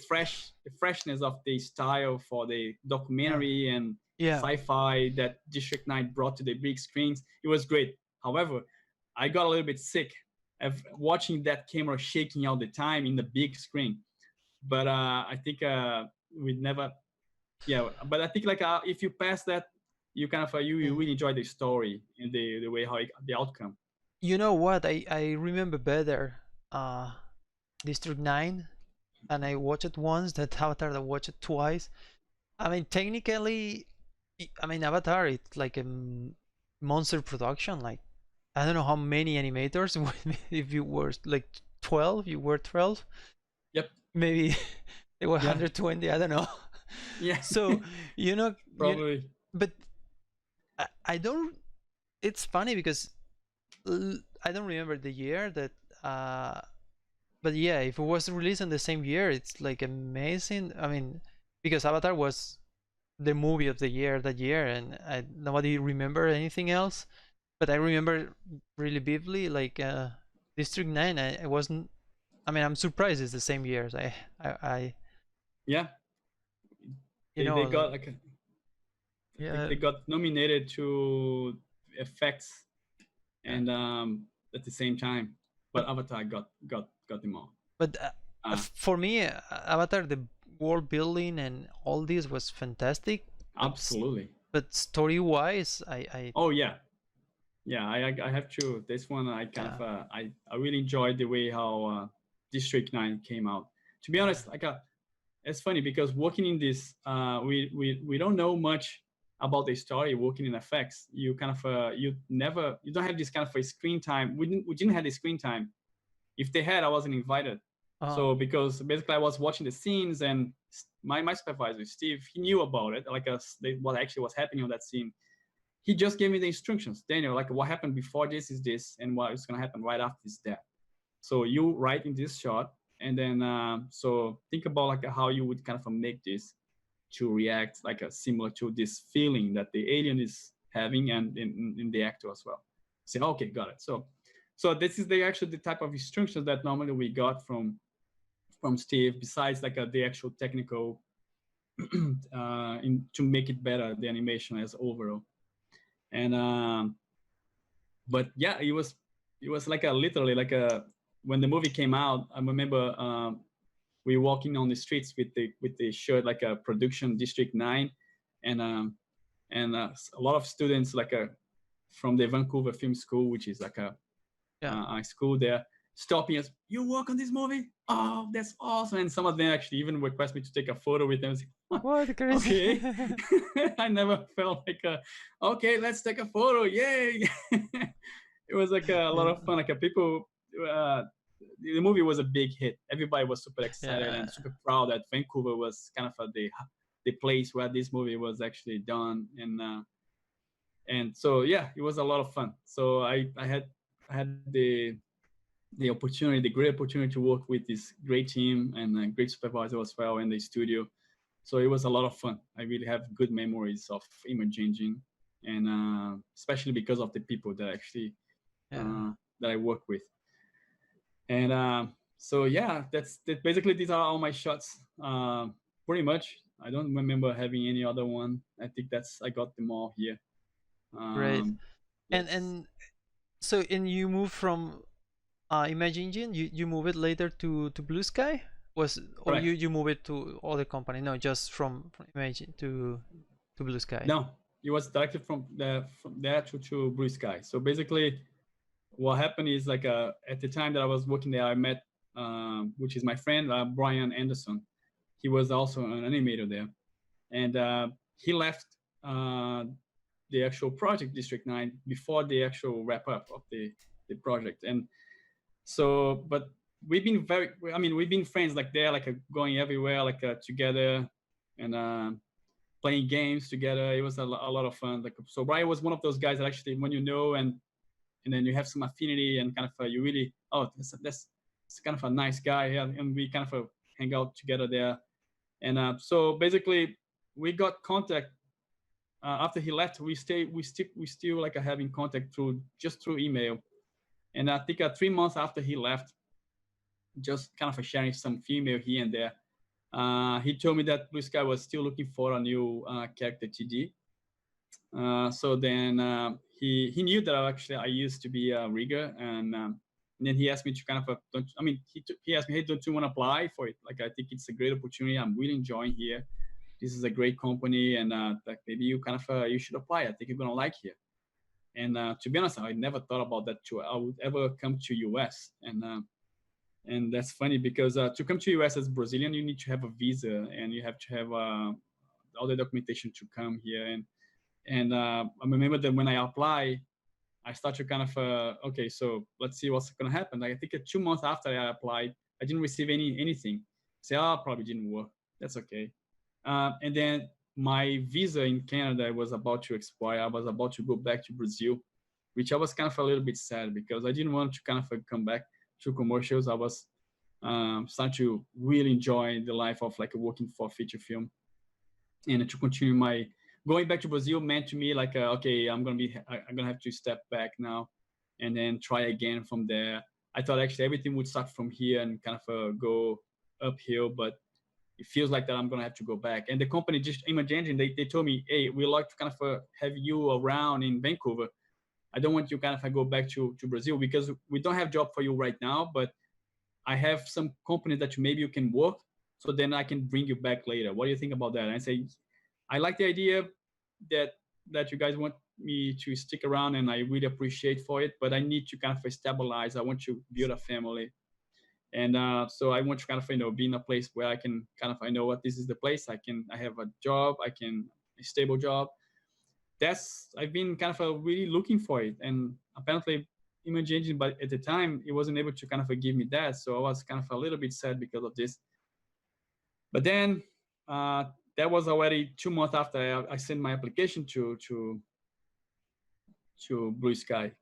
freshness of the style for the Yeah. documentary and Yeah. sci-fi that District 9 brought to the big screens, it was great. However, I got a little bit sick of watching that camera shaking all the time in the big screen. But I think we never, yeah. But I think like if you pass that, you kind of you Mm. really enjoy the story and the way how the outcome. You know what? I remember better uh District 9, and I watched it once. That Avatar, I watched it twice. I mean, technically, I mean, Avatar, it's like a monster production. Like, I don't know how many animators. If you were like 12, you were 12. Yep. Maybe they were Yeah. 120. I don't know. Yeah. So you know, Probably. but I don't. It's funny because I don't remember the year that. But yeah, if it was released in the same year, it's like amazing. I mean, because Avatar was the movie of the year that year, and nobody remember anything else. But I remember really vividly, like District 9. I wasn't. I mean, I'm surprised it's the same years. I Yeah. you know, They like got like yeah, they got nominated to effects yeah. and at the same time, But but Avatar got them all. but Uh, for me, Avatar, the world building and all this was fantastic. But Absolutely. but story wise, I Oh yeah, yeah. I have to. This one I kind yeah, of I really enjoyed the way how District 9 came out. To be yeah, honest, like it's funny because working in this, we don't know much about the story. Working in effects, you kind of you don't have this kind of a screen time. We didn't have the screen time. If they had, I wasn't invited. oh So because basically I was watching the scenes and my supervisor Steve, he knew about it, like what actually was happening on that scene. He just gave me the instructions. Daniel, like what happened before this is this, and what is gonna happen right after is that. So you write in this shot, and then so think about like how you would kind of make this to react like similar to this feeling that the alien is having and in the actor as well. Say, okay, got it. So this is the actually the type of instructions that normally we got from Steve. Besides like the actual technical to make it better, the animation as overall. And but yeah, it was like a literally like a when the movie came out. I remember we walking on the streets with the shirt like a production District 9, and a lot of students like from the Vancouver Film School, which is like yeah. a school there, stopping us. You work on this movie? Oh, that's awesome! And some of them actually even request me to take a photo with them. Like, What crazy? okay, I never felt like okay, let's take a photo, yay! It was like a lot Yeah, of fun. Like people, uh, the movie was a big hit. Everybody was super excited yeah, and super proud that Vancouver was kind of the place where this movie was actually done. And so yeah, it was a lot of fun. So I had the opportunity, the great opportunity to work with this great team and a great supervisor as well in the studio. So it was a lot of fun. I really have good memories of image engine, and especially because of the people that actually yeah. that I work with. And so yeah, that's that. Basically, these are all my shots. Pretty much. I don't remember having any other one. I think I got them all here. Great. And Yes. so and you move from Image Engine, you move it later to Blue Sky? Was or Correct. you move it to other company? No, just from Image to Blue Sky. No, it was directly from there to Blue Sky. So basically, what happened is like at the time that I was working there, I met which is my friend Brian Anderson. He was also an animator there, and he left uh, the actual project District 9 before the actual wrap up of the project. And so, but we've been we've been friends like there, like going everywhere, like together, and playing games together. It was a lot of fun. Like so, Brian was one of those guys that actually, when you know and then you have some affinity and kind of you really that's kind of a nice guy, yeah, and we kind of hang out together there. And so basically, we got contact after he left. We still like having contact through email. And I think 3 months after he left, just kind of sharing some female here and there. He told me that Blue Sky was still looking for a new character TD. So then he knew that actually I used to be a rigger, and then he asked me to kind of he asked me, hey, don't you want to apply for it? Like, I think it's a great opportunity. I'm really enjoying here. This is a great company, and like maybe you kind of you should apply. I think you're gonna like here. And to be honest, I never thought about that too. I would ever come to US, and that's funny because to come to US as Brazilian, you need to have a visa and you have to have all the documentation to come here. And I remember that when I apply, I start to kind of okay, so let's see what's gonna happen. Like, I think 2 months after I applied, I didn't receive anything. Say, oh, probably didn't work. That's okay. And then my visa in Canada was about to expire. I was about to go back to Brazil, which I was kind of a little bit sad because I didn't want to kind of come back to commercials. I was starting to really enjoy the life of like working for feature film, and to continue my going back to Brazil meant to me like okay, I'm gonna have to step back now, and then try again from there. I thought actually everything would start from here and kind of go uphill, but it feels like that I'm gonna have to go back. And the company, just Image Engine, they told me, hey, we like to kind of have you around in Vancouver. I don't want you kind of go back to Brazil because we don't have job for you right now, but I have some companies that maybe you can work, so then I can bring you back later. What do you think about that? And I say, I like the idea that you guys want me to stick around, and I really appreciate for it, but I need to kind of stabilize. I want to build a family. And so I want to kind of be in a place where I can kind of I know what this is the place I have a job, a stable job. That's I've been kind of really looking for it, and apparently Image Engine, but at the time it wasn't able to kind of give me that, so I was kind of a little bit sad because of this. But then that was already 2 months after I sent my application to Blue Sky,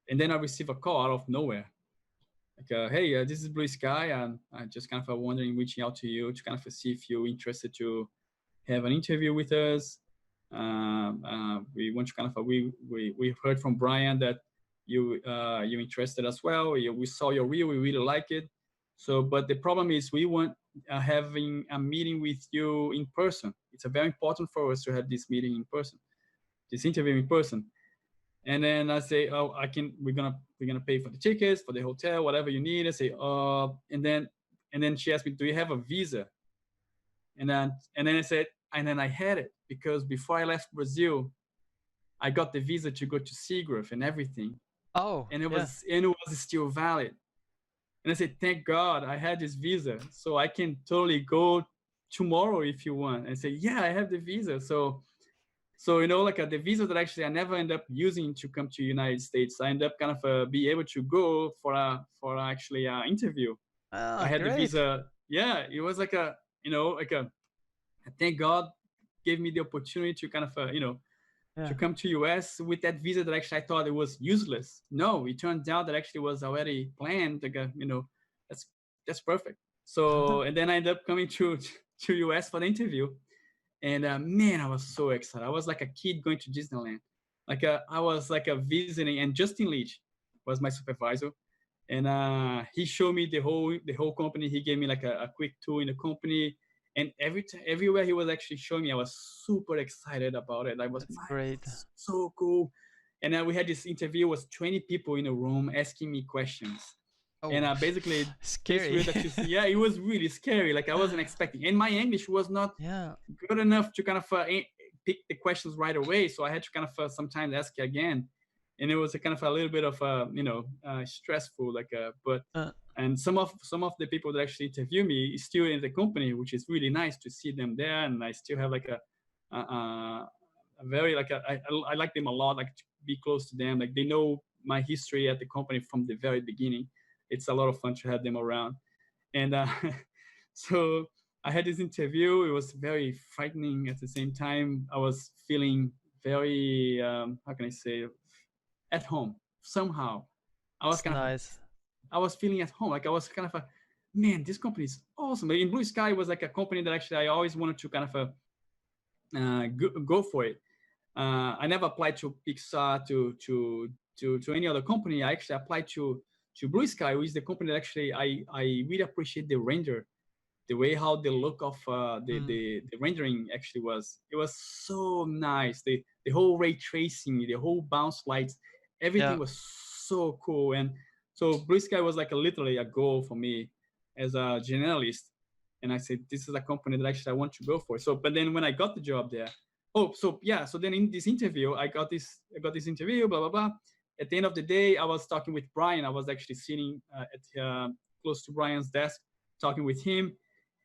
and then I received a call out of nowhere. Like, hey, this is Blue Sky, and I just kind of wondering, reaching out to you to kind of see if you're interested to have an interview with us. We want to kind of we heard from Brian that you interested as well. We saw your reel, we really like it. So, but the problem is we want having a meeting with you in person. It's very important for us to have this meeting in person, this interview in person. And then I say, oh, we're gonna pay for the tickets, for the hotel, whatever you need. I say, and then she asked me, do you have a visa? And then I said, and then I had it because before I left Brazil, I got the visa to go to Seagrove and everything, Oh, and it yeah. was still valid. And I said, thank God I had this visa, so I can totally go tomorrow if you want. And I say, yeah, I have the visa. So like the visa that actually I never end up using to come to United States, I end up kind of be able to go for actually an interview. I Ah, had the great. visa. Yeah, it was like thank God gave me the opportunity to kind of Yeah. to come to US with that visa that actually I thought it was useless. No, it turned out that actually was already planned. Like that's that's perfect. So and then I ended up coming to US for the interview. And man, I was so excited. I was like a kid going to Disneyland. Like I was like visiting, and Justin Leach was my supervisor, and he showed me the whole company. He gave me like a quick tour in the company, and everywhere he was actually showing me, I was super excited about it. I was, That's man, great. this is so cool. And then we had this interview. It was 20 people in a room asking me questions. And Oh, basically, this scary. real that you see, yeah, it was really scary. Like I wasn't expecting, and my English was not Yeah. good enough to kind of pick the questions right away. So I had to kind of sometimes ask again, and it was a kind of a little bit of stressful. But Uh, and some of the people that actually interview me is still in the company, which is really nice to see them there, and I still have like a very like I like them a lot, like to be close to them. Like they know my history at the company from the very beginning. It's a lot of fun to have them around, and so I had this interview. It was very frightening at the same time. I was feeling very how can I say, at home somehow. I was it's kind of nice. I was feeling at home. Like I was kind of man, this company is awesome. In Blue Sky was like a company that actually I always wanted to kind of go for it. I never applied to Pixar to any other company. I actually applied to Blue Sky, which is the company that actually I really appreciate the render, the way how the look of Mm. the rendering actually was. It was so nice. The whole ray tracing, the whole bounce lights, everything Yeah. was so cool. And so Blue Sky was like literally a goal for me as a journalist. And I said, this is a company that actually I want to go for. So, but then when I got the job there, oh, so yeah, so then in this interview, I got this interview, blah blah blah. At the end of the day, I was talking with Brian. I was actually sitting at close to Brian's desk, talking with him,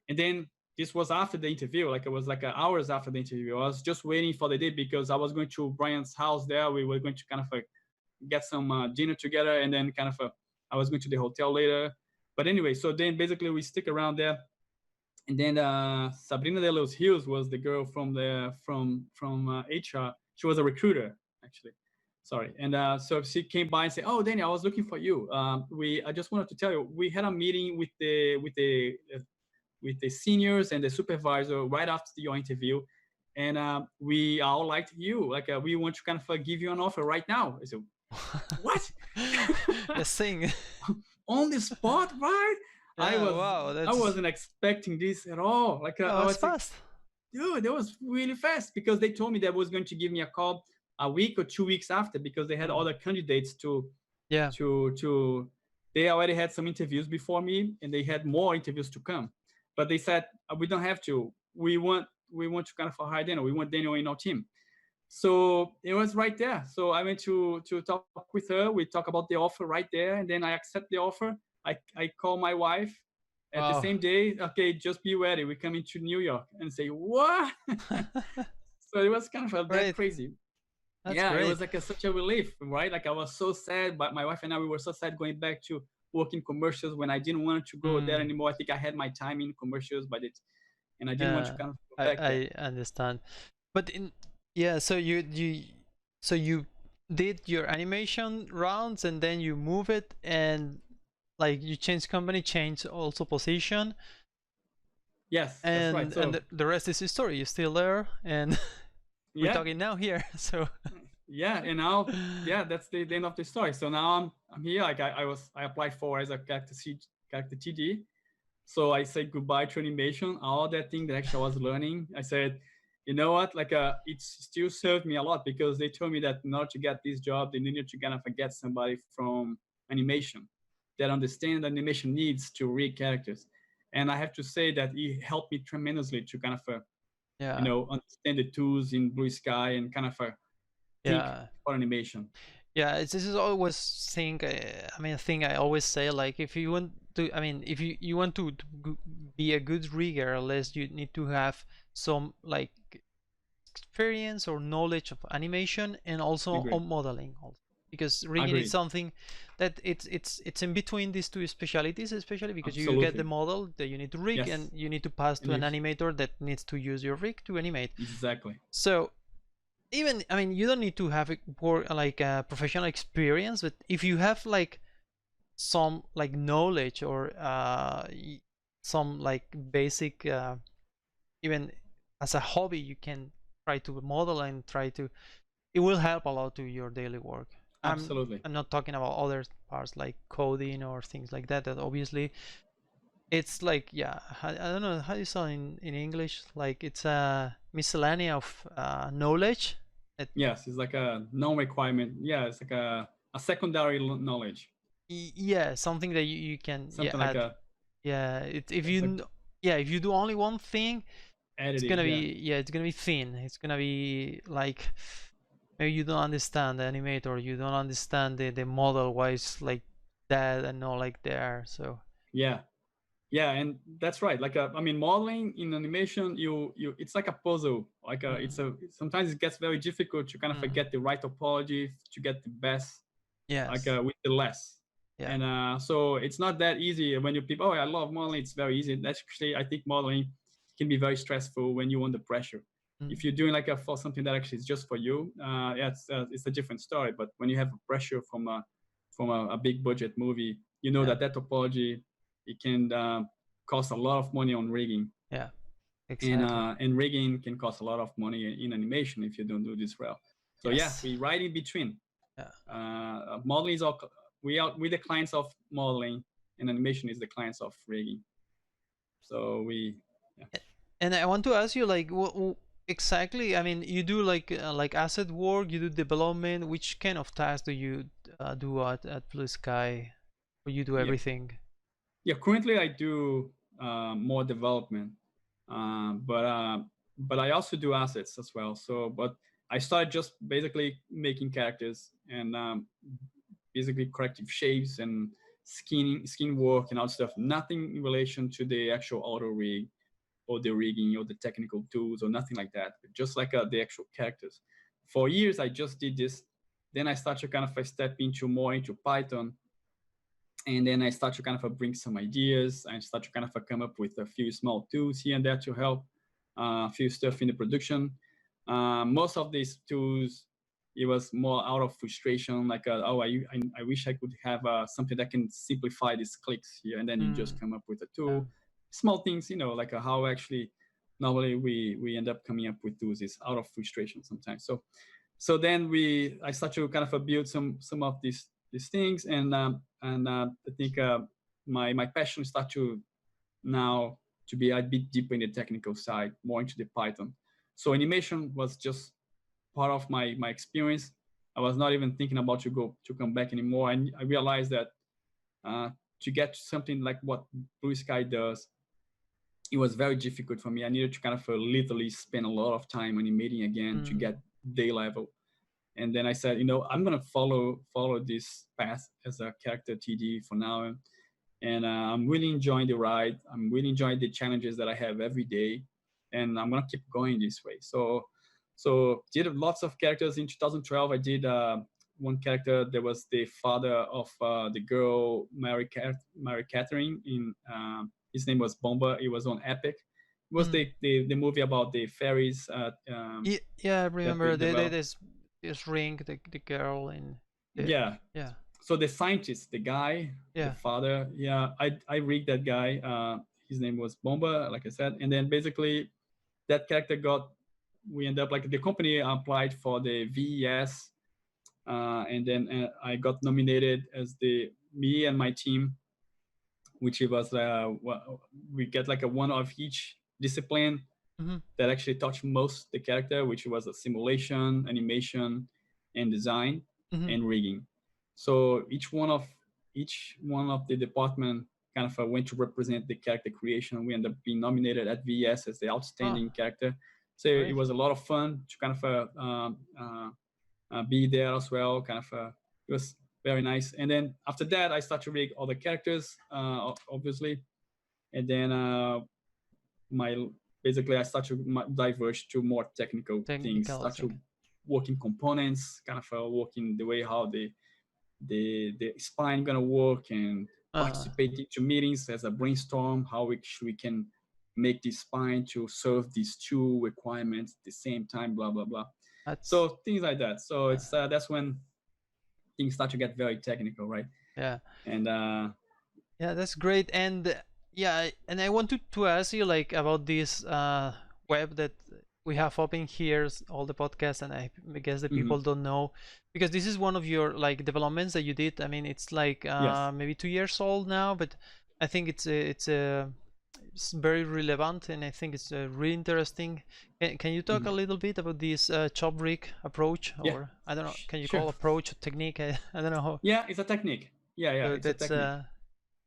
and then this was after the interview, like it was like hours after the interview. I was just waiting for the day because I was going to Brian's house there. We were going to kind of get some dinner together, and then kind of I was going to the hotel later. But anyway, so then basically we stick around there, and then Sabrina de los Rios was the girl from HR. She was a recruiter actually. Sorry, and so she came by and said, "Oh, Danny, I was looking for you. I just wanted to tell you we had a meeting with the seniors and the supervisor right after your interview, and we all liked you. Like we want to kind of give you an offer right now." I said, "What?" The thing. On the spot, right? I Yeah. was Wow. I That's. wasn't expecting this at all. Like Oh, I that's was like, fast. dude, that was really fast because they told me that was going to give me a call a week or 2 weeks after because they had Mm. other candidates Yeah. to they already had some interviews before me and they had more interviews to come, but they said we don't have to, we want to kind of hire Daniel, we want Daniel in our team. So it was right there. So I went to talk with her. We talk about the offer right there, and then I accept the offer. I call my wife at the Wow. same day. Okay, just be ready. We're coming to New York, and say what? So it was kind of that Great. crazy. That's Yeah, it great. was like such a relief, right? Like I was so sad, but my wife and I, we were so sad going back to work in commercials when I didn't want to go there Mm. anymore. I think I had my time in commercials, but and I didn't want to Yeah. kind of go back there. I understand. But in yeah, so you did your animation rounds and then you move it and like you change company, change also position, Yes, that's right. and So the rest is history. You're still there, and we're yeah, talking now here. So yeah, and now yeah, that's the end of the story. So now I'm here. Like I applied for as a character TD. So I said goodbye to animation, all that thing that actually I was learning. I said, you know what, like it still served me a lot because they told me that in order to get this job, they needed to kind of get somebody from animation that understand animation needs to read characters. And I have to say that it helped me tremendously to kind of yeah, understand the tools in Blue Sky and kind of think yeah. for animation. Yeah, this is always thing. I mean, a thing I always say. Like, if you want to, I mean, if you want to be a good rigger, unless you need to have some like experience or knowledge of animation and also Agreed. on modeling, also. Because rigging is Agreed. something that it's in between these two specialities, especially because you get the Absolutely. model that you need to rig and Yes. you need to pass And to an if animator that needs to use your rig to animate. exactly. So even, I mean, you don't need to have work like a professional experience, but if you have like some like knowledge or some like basic even as a hobby, you can try to model and try to, it will help a lot to your daily work. Absolutely. I'm not talking about other parts like coding or things like that, that obviously it's like, yeah, I don't know how you say in English, like it's a miscellany of knowledge. Yes, it's like a non-requirement. Yeah, it's like a secondary knowledge, Yeah, something that you can, yeah, something like add. a Yeah, if it's you like yeah, if you do only one thing, it's editing. gonna Yeah, be, yeah, it's gonna be thin. It's gonna be like maybe you don't understand the animator, you don't understand the model, why it's like that and not like there. So yeah, yeah, and that's right. Like I mean, modeling in animation, it's like a puzzle. Like mm, sometimes it gets very difficult to kind of mm, get the right topology to get the best, like yes, with the less. yeah, And so it's not that easy when you people. Oh, I love modeling. It's very easy. That's actually, I think modeling can be very stressful when you're under pressure. mm, If you're doing like for something that actually is just for you, yeah, it's a different story. But when you have pressure from a big budget movie, you know yeah, that topology. it can cost a lot of money on rigging. Yeah, exactly. And rigging can cost a lot of money in animation if you don't do this well. So yeah, Yes. we right in between. Yeah. Modeling is all, we the clients of modeling, and animation is the clients of rigging. So we, yeah. And I want to ask you, like, what exactly? I mean, you do like asset work, you do development. Which kind of tasks do you do at Blue Sky? Or you do Yeah, everything? yeah. Currently, I do more development, but I also do assets as well. So, but I started just basically making characters and basically corrective shapes and skin work and all stuff. Nothing in relation to the actual auto rig or the rigging or the technical tools or nothing like that. Just like the actual characters. For years, I just did this. Then I started to kind of step into more into Python, and then I start to kind of bring some ideas. I start to kind of come up with a few small tools here and there to help a few stuff in the production. Most of these tools, it was more out of frustration, like, oh, I wish I could have something that can simplify these clicks here, and then you just Mm, come up with a yeah. tool. Small things, like how actually normally we end up coming up with tools is out of frustration sometimes. So then I start to kind of build some of these things, and I think my passion start to now to be a bit deeper in the technical side, more into the Python. So animation was just part of my experience. I was not even thinking about to come back anymore, and I realized that uh, to get something like what Blue Sky does, it was very difficult for me. I needed to kind of literally spend a lot of time animating again to Mm, get day level. And then I said, I'm gonna follow this path as a character TD for now, and I'm really enjoying the ride. I'm really enjoying the challenges that I have every day, and I'm gonna keep going this way. So did lots of characters in 2012. I did one character that was the father of the girl Mary Catherine. His name was Bomba. It was on Epic. It was mm. the movie about the fairies Yeah, I that we remember developed. this ring, the girl in the Yeah. yeah, So the scientist, the guy, the yeah. father, yeah, I rigged that guy. His name was Bomba, like I said, and then basically that character we end up like the company applied for the VES, and then I got nominated as me and my team, which it was we get like a one of each discipline Mm-hmm. that actually touched most the character, which was a simulation, animation, and design, Mm-hmm. and rigging. So each one of the department kind of went to represent the character creation. We ended up being nominated at VS as the Oh, outstanding character. So it great. was a lot of fun to kind of be there as well. Kind of it was very nice. And then after that, I started to rig all the characters, obviously, and then my basically I start to diverge to more technical things, Technical start to thing. work in components, kind of working the way how the spine gonna work, and Uh, participate into meetings as a brainstorm how we can make this spine to serve these two requirements at the same time, blah blah blah. that's So things like that. So uh, it's that's when things start to get very technical, right? yeah. And Yeah, that's great. And yeah, and I wanted to ask you like about this web that we have open here, all the podcasts, and I guess the mhm, people don't know because this is one of your like developments that you did. I mean, it's like yes. maybe 2 years old now, but I think it's very relevant, and I think it's really interesting. Can you talk a Mhm. little bit about this Chobric approach, Yeah, or I don't know, can you sure. call approach or technique? I don't know how. Yeah, it's a technique. Yeah, So it's a that's technique. yeah,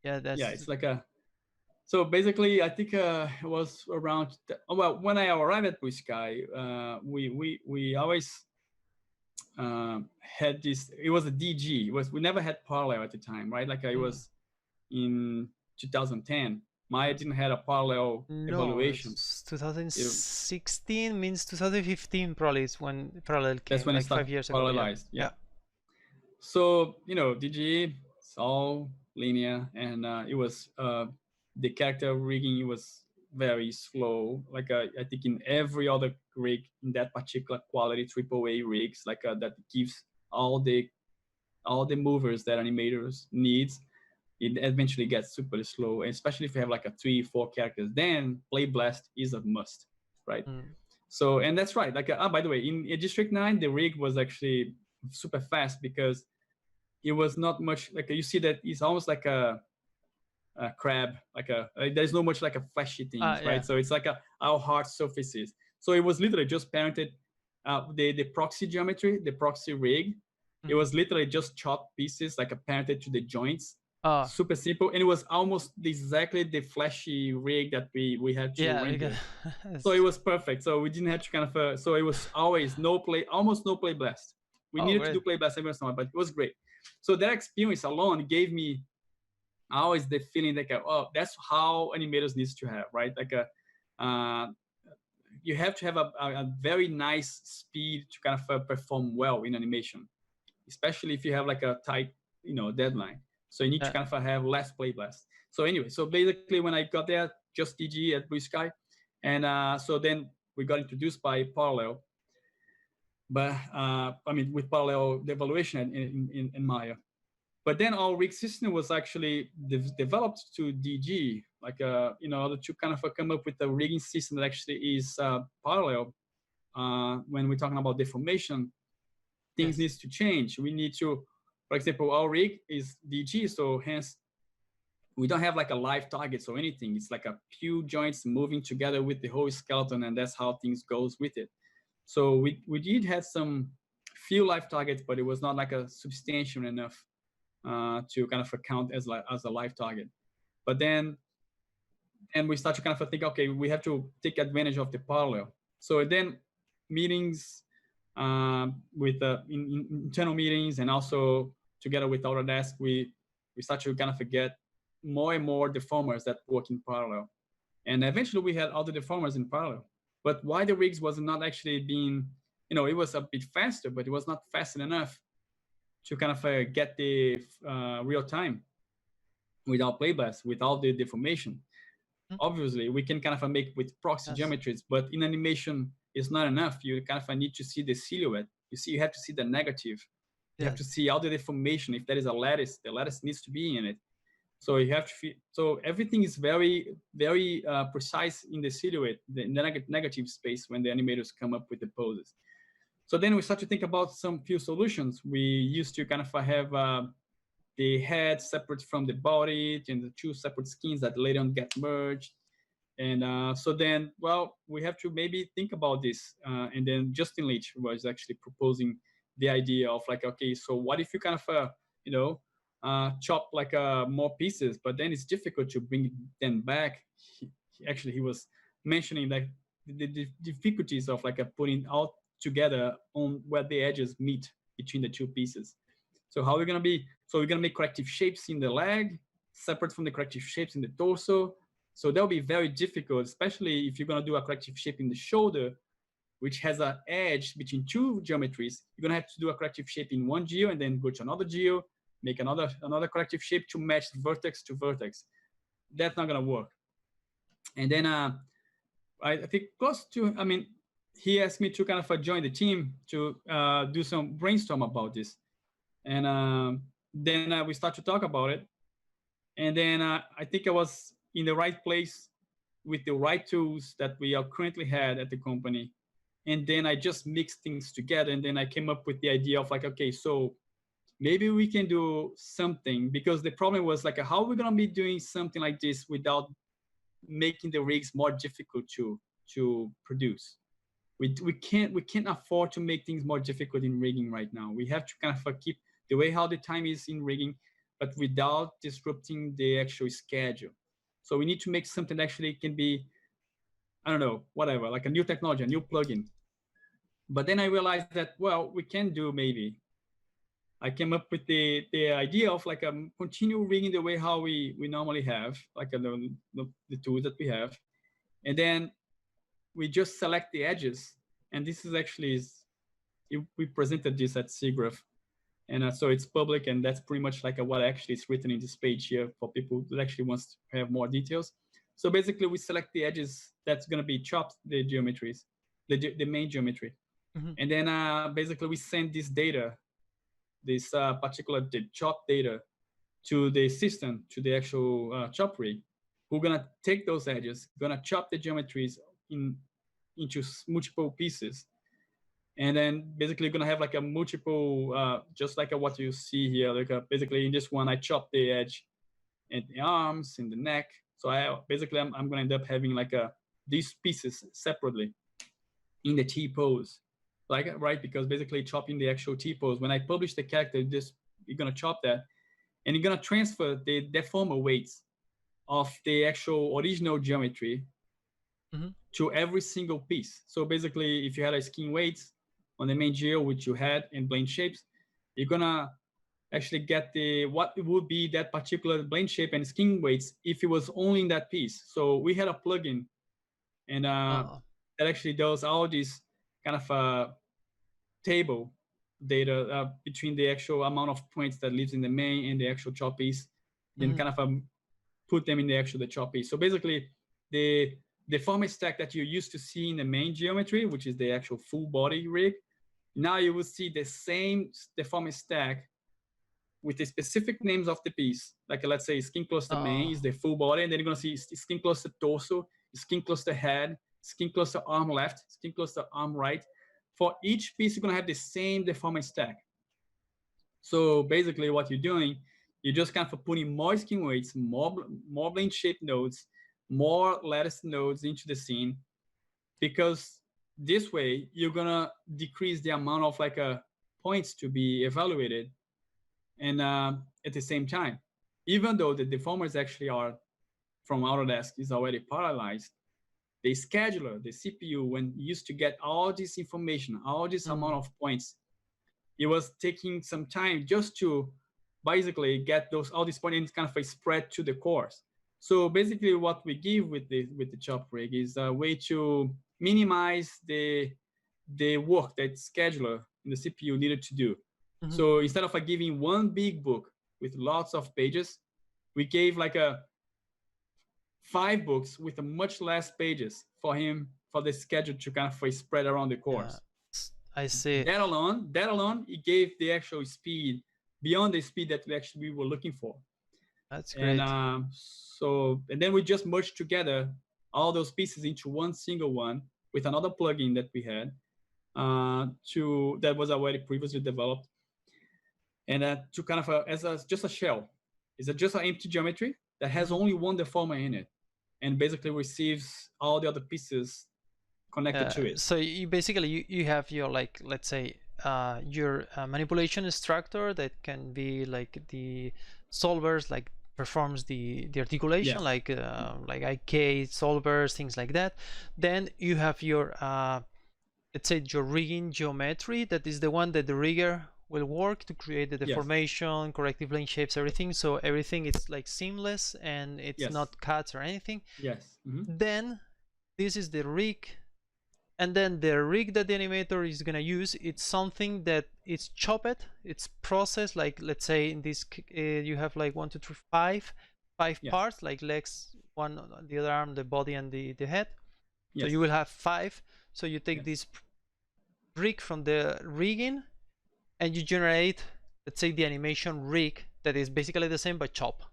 Yeah, that's it's like a so basically, I think it was around. Well, when I arrived at Blue Sky, we always had this. It was a DG. It was we never had parallel at the time, right? Like it mm, was in 2010. Maya didn't have a parallel no, evaluation. it's It, 2016 means 2015 probably is when parallel that's came, when it like started 5 years ago. Yeah, parallelized. Yeah. yeah. So DG, it's all linear, and it was the character rigging. It was very slow. Like I think in every other rig in that particular quality AAA rigs, like that gives all the movers that animators needs. it eventually gets super slow, and especially if you have like a 3-4 characters, then play blast is a must, right? Mm. So, and that's right. Like, by the way, in District 9, the rig was actually super fast because it was not much like you see that it's almost like a crab, like there's no much like a flashy things, right? Yeah. So it's like our hard surfaces. So it was literally just parented the proxy geometry, the proxy rig. It Mm. was literally just chopped pieces, like a parented to the joints. Oh, Super simple, and it was almost exactly the flashy rig that we had to yeah, because render. So it was perfect. So we didn't have to kind of so it was always no play, almost no play blast. We oh, needed to great. do play blast every once in a while, but it was great. So that experience alone gave me always the feeling like, oh, that's how animators needs to have, right? Like you have to have a very nice speed to kind of perform well in animation, especially if you have like a tight, deadline. So you need to Yeah. kind of have less play blast. So anyway, so basically when I got there, just DG at Blue Sky, and so then we got introduced by Parallel, but I mean with Parallel the evaluation in Maya. But then our rig system was actually developed to DG, like in order to kind of come up with a rigging system that actually is parallel. When we're talking about deformation, things Yes. needs to change. We need to, for example, our rig is DG, so hence we don't have like a live targets or anything. It's like a few joints moving together with the whole skeleton, and that's how things goes with it. So we did have some few live targets, but it was not like a substantial enough to kind of account as a live target. But then and we start to kind of think, okay, we have to take advantage of the parallel. So then meetings with internal meetings and also together with Autodesk, we start to kind of get more and more deformers that work in parallel. And eventually we had all the deformers in parallel. But why the rigs was not actually being, it was a bit faster, but it was not fast enough to kind of get the real time without playblast, without the deformation. Mm. Obviously, we can kind of make with proxy Yes. geometries, but in animation, it's not enough. You kind of need to see the silhouette. You have to see the negative. You have to Yes. see all the deformation. If there is a lattice, the lattice needs to be in it. So you have to so everything is very, very precise in the silhouette, the negative space when the animators come up with the poses. So then we start to think about some few solutions. We used to kind of have the head separate from the body and the two separate skins that later on get merged. And so then, well, we have to maybe think about this. And then Justin Leach was actually proposing the idea of like, okay, so what if you kind of, chop like more pieces, but then it's difficult to bring them back. He was mentioning like the difficulties of like putting all together on where the edges meet between the two pieces. So how are we gonna be? So we're gonna make corrective shapes in the leg, separate from the corrective shapes in the torso. So that'll be very difficult, especially if you're gonna do a corrective shape in the shoulder, which has an edge between two geometries. You're gonna have to do a corrective shape in one geo and then go to another geo, make another corrective shape to match vertex to vertex. That's not gonna work. And then I think close to, I mean, he asked me to kind of join the team to do some brainstorm about this. And then we start to talk about it. And then I think I was in the right place with the right tools that we are currently had at the company. And then I just mixed things together. And then I came up with the idea of like, okay, so maybe we can do something, because the problem was like, how are we going to be doing something like this without making the rigs more difficult to produce? We can't afford to make things more difficult in rigging right now. We have to kind of keep the way how the time is in rigging, but without disrupting the actual schedule. So we need to make something that actually can be, I don't know, whatever, like a new technology, a new plugin. But then I realized that, well, we can do maybe. I came up with the idea of like continue rigging the way how we normally have, like the tools that we have, and then we just select the edges. And this is actually we presented this at SIGGRAPH, and so it's public, and that's pretty much like what actually is written in this page here for people that actually wants to have more details. So basically, we select the edges that's going to be chopped, the geometries, the main geometry, Mm-hmm. and then basically we send this data, this particular the chop data to the system, to the actual Chobric, who's gonna take those edges, gonna chop the geometries into multiple pieces, and then basically gonna have like a multiple, just like what you see here, like basically in this one, I chop the edge and the arms and the neck. So I'm gonna end up having like these pieces separately in the T pose, like right, because basically chopping the actual T pose. When I publish the character, you're gonna chop that, and you're gonna transfer the deformer weights of the actual original geometry to every single piece. So basically, if you had a skin weights on the main geo, which you had in blend shapes, you're gonna actually get what would be that particular blend shape and skin weights if it was only in that piece. So we had a plugin, and that actually does all these kind of table data between the actual amount of points that lives in the main and the actual chop piece, then kind of put them in the chop piece. So basically, the format stack that you used to see in the main geometry, which is the actual full body rig, now you will see the same deforming stack with the specific names of the piece. Like let's say skin cluster main is the full body, and then you're gonna see skin cluster torso, skin cluster head, skin cluster arm left, skin cluster arm right. For each piece, you're gonna have the same deforming stack. So basically what you're doing, you're just kind of putting more skin weights, more blend shape nodes, more lattice nodes into the scene, because this way you're gonna decrease the amount of like points to be evaluated, and at the same time, even though the deformers actually are from Autodesk is already parallelized, the scheduler, the CPU, when used to get all this information, all this amount of points, it was taking some time just to basically get all these points and kind of a spread to the cores. So basically what we give with the Chobric is a way to minimize the work that scheduler and the CPU needed to do. So instead of giving one big book with lots of pages, we gave like 5 books with much less pages for the schedule to kind of spread around the cores. I see. That alone, it gave the actual speed beyond the speed that we were looking for. That's great. And then we just merged together all those pieces into one single one with another plugin that we had that was already previously developed, and to kind of just a shell. It's just an empty geometry that has only one deformer in it, and basically receives all the other pieces connected to it. So you basically you have your, like, let's say your manipulation instructor that can be like the solvers, like performs the articulation, like IK solvers, things like that. Then you have your let's say your rigging geometry, that is the one that the rigger will work to create the deformation, corrective plane shapes, everything. So everything is like seamless and it's not cuts or anything. Then this is the rig, and then the rig that the animator is gonna use, it's something that it's chopped, it's processed. Like let's say in this you have like 1, 2, 3, 5 parts, like legs, one on the other arm, the body, and the head. So you will have 5. So you take this rig from the rigging and you generate, let's say, the animation rig that is basically the same but chop.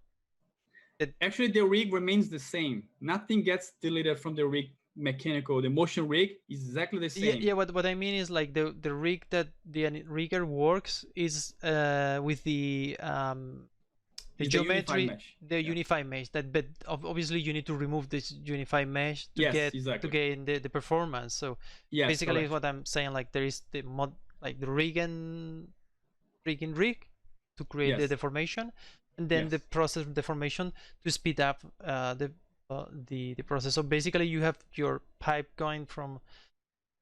Actually, the rig remains the same. Nothing gets deleted from the rig mechanical. The motion rig is exactly the same. Yeah, what I mean is like the rig that the rigger works is with the geometry, the unified mesh. But obviously you need to remove this unified mesh to get the performance. So basically, what I'm saying, like there is the mod, like the rigging rig to create the deformation, and then the process deformation to speed up the process. So basically you have your pipe going from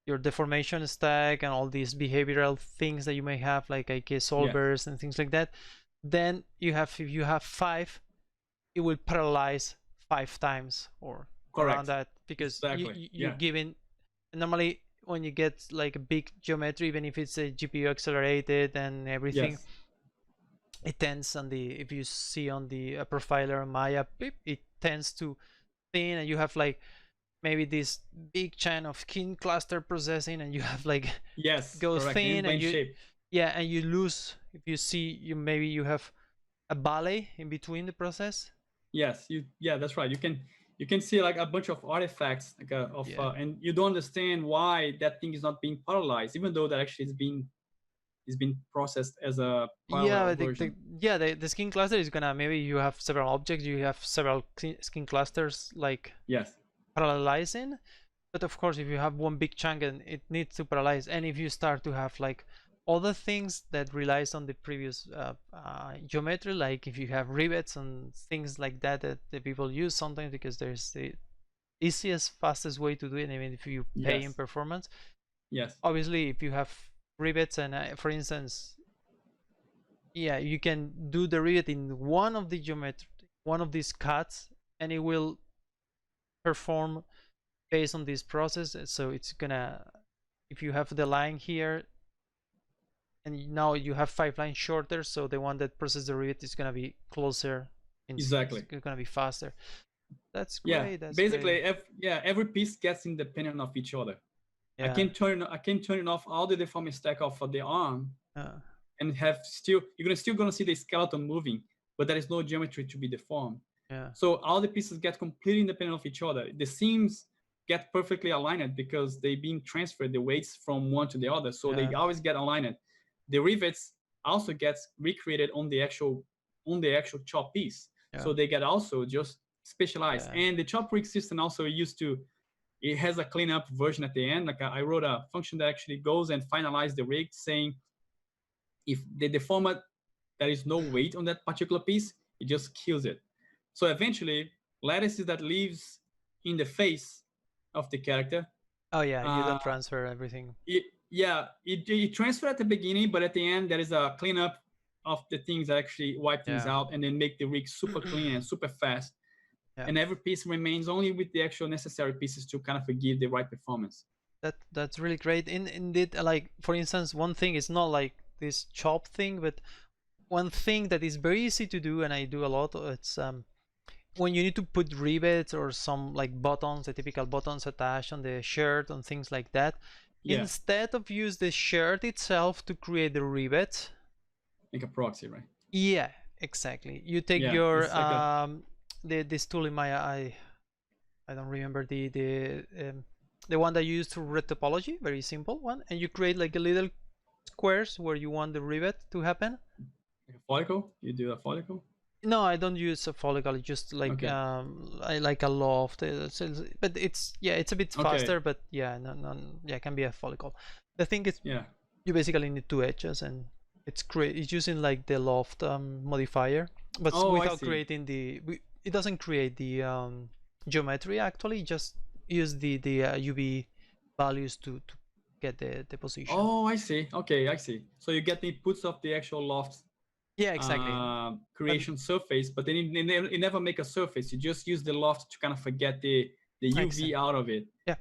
your deformation stack and all these behavioral things that you may have, like IK solvers and things like that. Then you have, if you have 5, it will parallelize 5 times or around that, because you're giving, normally when you get like a big geometry, even if it's a GPU accelerated and everything, it tends on the, if you see on the profiler Maya, it tends to thin, and you have like maybe this big chain of skin cluster processing, and you have like goes thin, and you and you lose, if you see, maybe you have a valley in between the process. Yes, yeah, that's right. You can see like a bunch of artifacts like Yeah. and you don't understand why that thing is not being parallelized, even though that actually is being processed as a Yeah, parallel but version. yeah, the skin cluster is gonna, maybe you have several objects, you have several skin clusters like Yes, parallelizing. But of course, if you have one big chunk and it needs to parallelize, and if you start to have like other things that relies on the previous geometry, like if you have rivets and things like that that the people use sometimes because there's the easiest, fastest way to do it, even if you pay in yes, performance. yes, Obviously, if you have rivets and for instance, yeah, you can do the rivet in one of the geometry, one of these cuts, and it will perform based on this process. So it's gonna, if you have the line here and now you have 5 lines shorter, so the one that processes the rivet is gonna be closer and it's exactly. gonna be faster. That's Yeah, great. That's great. basically, every piece gets independent of each other. Yeah. I can turn off all the deforming stack of the arm Uh, and have still still gonna see the skeleton moving, but there is no geometry to be deformed. yeah. So all the pieces get completely independent of each other. The seams get perfectly aligned because they being transferred the weights from one to the other, so Yeah. they always get aligned. The rivets also gets recreated on the actual chop piece, Yeah. so they get also just specialized. Yeah. And the Chobric system also used to, it has a cleanup version at the end. Like I wrote a function that actually goes and finalizes the rig, saying if the format there is no weight on that particular piece, it just kills it. So eventually, lattices that lives in the face of the character, Oh yeah, you uh, don't transfer everything. it transfer at the beginning, but at the end there is a cleanup of the things that actually wipe things Yeah. out and then make the rig super clean and super fast. Yeah. And every piece remains only with the actual necessary pieces to kind of give the right performance. That's really great. Indeed, like for instance, one thing is not like this chop thing, but one thing that is very easy to do, and I do a lot. It's when you need to put rivets or some like buttons, the typical buttons attached on the shirt and things like that. Yeah, Instead of use the shirt itself to create the rivet, like a proxy, right? yeah, exactly. You take Yeah, your it's like a this tool in my I don't remember the one that you use to read topology, very simple one, and you create like a little squares where you want the rivet to happen. like a follicle. You do a follicle. No, I don't use a follicle. Just like Okay. I like a loft. But it's, yeah, it's a bit Okay. faster. But yeah, no, yeah, it can be a follicle. The thing is, Yeah. you basically need two edges, and it's using like the loft modifier, but Oh, I without see. creating it doesn't create the geometry actually. Just use the UV values to get the position. Oh, I see. Okay, I see. So you get the inputs of the actual loft Yeah, exactly. But creation surface, but then it never make a surface. You just use the loft to kind of forget the UV exactly. out of it. Yeah,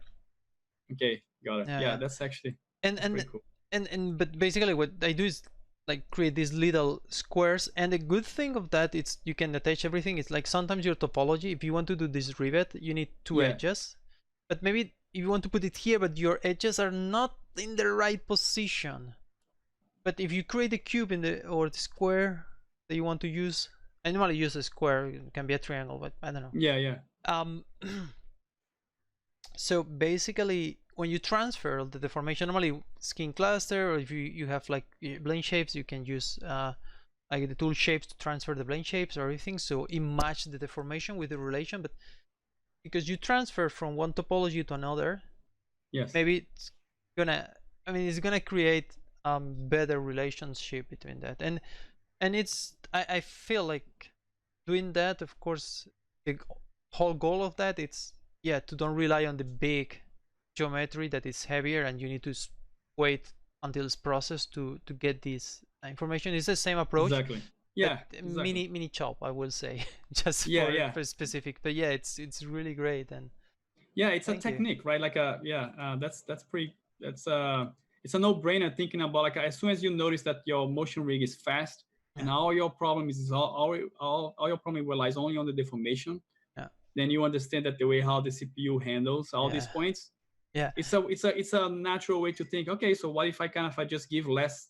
Okay, got it. yeah, Yeah, yeah. that's actually and that's and pretty cool. and but basically what I do is like create these little squares, and the good thing of that, it's you can attach everything. It's like sometimes your topology, if you want to do this rivet, you need two Yeah, edges, but maybe if you want to put it here but your edges are not in the right position. But if you create a cube in the or the square that you want to use, I normally use a square, it can be a triangle, but I don't know. yeah, yeah. um So basically, when you transfer the deformation, normally skin cluster, or if you have like blend shapes, you can use like the tool shapes to transfer the blend shapes or everything, so it match the deformation with the relation. But because you transfer from one topology to another, Yes, maybe it's gonna, I mean, it's gonna create better relationship between that, and it's I feel like doing that, of course, the whole goal of that, it's, yeah, to don't rely on the big geometry that is heavier and you need to wait until it's processed to get this information. It's the same approach, exactly. but Yeah, exactly. mini chop, I will say, just Yeah, yeah, for specific. But yeah, it's really great, and yeah. It's a thank you. technique, right? Like a yeah. That's pretty. That's it's a no-brainer thinking about like as soon as you notice that your motion rig is fast and Yeah, all your problem is all your problem relies only on the deformation, yeah, then you understand that the way how the CPU handles all these yeah, points, yeah, it's a natural way to think. Okay, so what if I just give less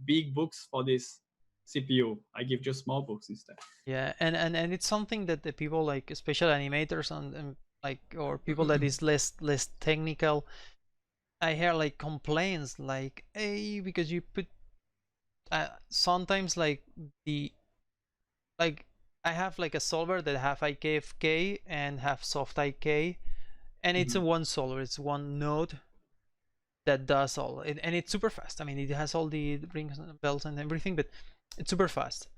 big books for this CPU. I give just small books instead. Yeah, and it's something that the people like special animators and like or people that is less technical, I hear like complaints like, hey, because you put sometimes like the like I have like a solver that have IKFK and have soft IK, and it's a one solver, it's one node that does all it, and it's super fast. I mean, it has all the rings and bells and everything, but it's super fast.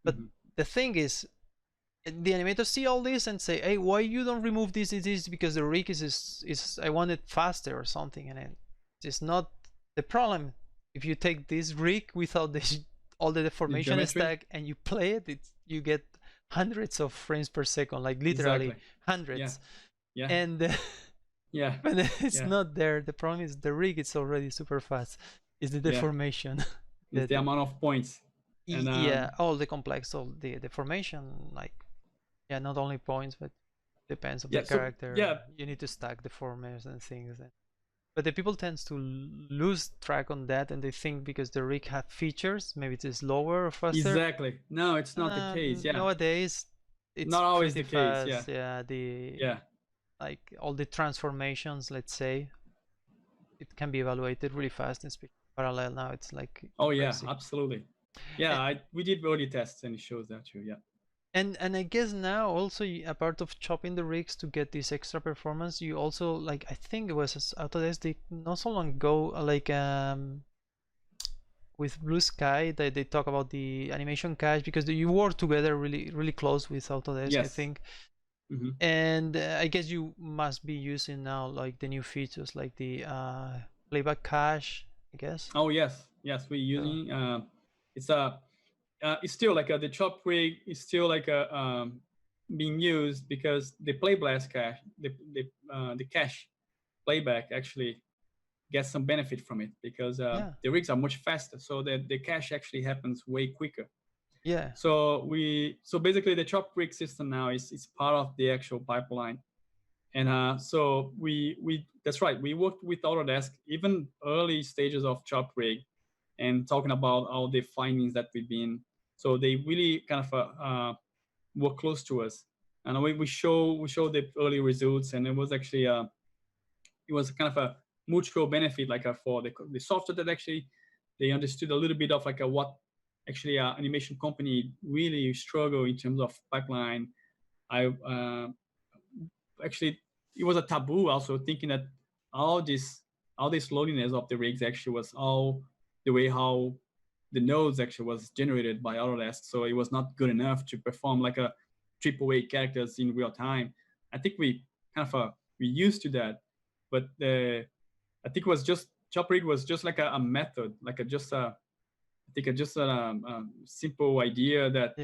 But the thing is, the animators see all this and say, hey, why you don't remove this? It is because the rig is I want it faster or something, and it's not the problem. If you take this rig without the all the deformation stack and you play it, you get hundreds of frames per second, like literally hundreds. Yeah. And yeah, when it's not there, the problem is the rig is already super fast. It's the deformation. It's the amount of points. And all the complex, all the deformation, like not only points, but depends on the character. So, you need to stack the formers and things. But the people tends to lose track on that, and they think because the rig have features, maybe it is slower or faster. Exactly. No, it's not the case. Yeah. Nowadays, it's not always the fast. case. Yeah. Like all the transformations, let's say, it can be evaluated really fast in speed parallel. Now it's like crazy. Absolutely. Yeah, we did early tests and it shows that too. Yeah. And I guess now also a part of chopping the rigs to get this extra performance, you also like I think it was Autodesk they not so long ago like with Blue Sky that they talk about the animation cache because you work together really close with Autodesk, I think. And I guess you must be using now like the new features like the playback cache, I guess. Oh yes, we're using it's still like the Chobric is still like being used because the playback cache, the cache playback actually gets some benefit from it because the rigs are much faster, so that the cache actually happens way quicker. Yeah. So basically the Chobric system now is part of the actual pipeline, and so we that's right. We worked with Autodesk even early stages of Chobric, and talking about all the findings that we've been. So they really kind of work close to us, and we show the early results, and it was actually it was kind of a mutual benefit, like for the software that actually they understood a little bit of like what actually animation company really struggle in terms of pipeline. I actually it was a taboo also thinking that all this loadiness of the rigs actually was all the way how the nodes actually was generated by Autodesk, so it was not good enough to perform like a AAA characters in real time. I think we kind of we used to that, but I think it was just Chobric was just like a method, like I think just a simple idea that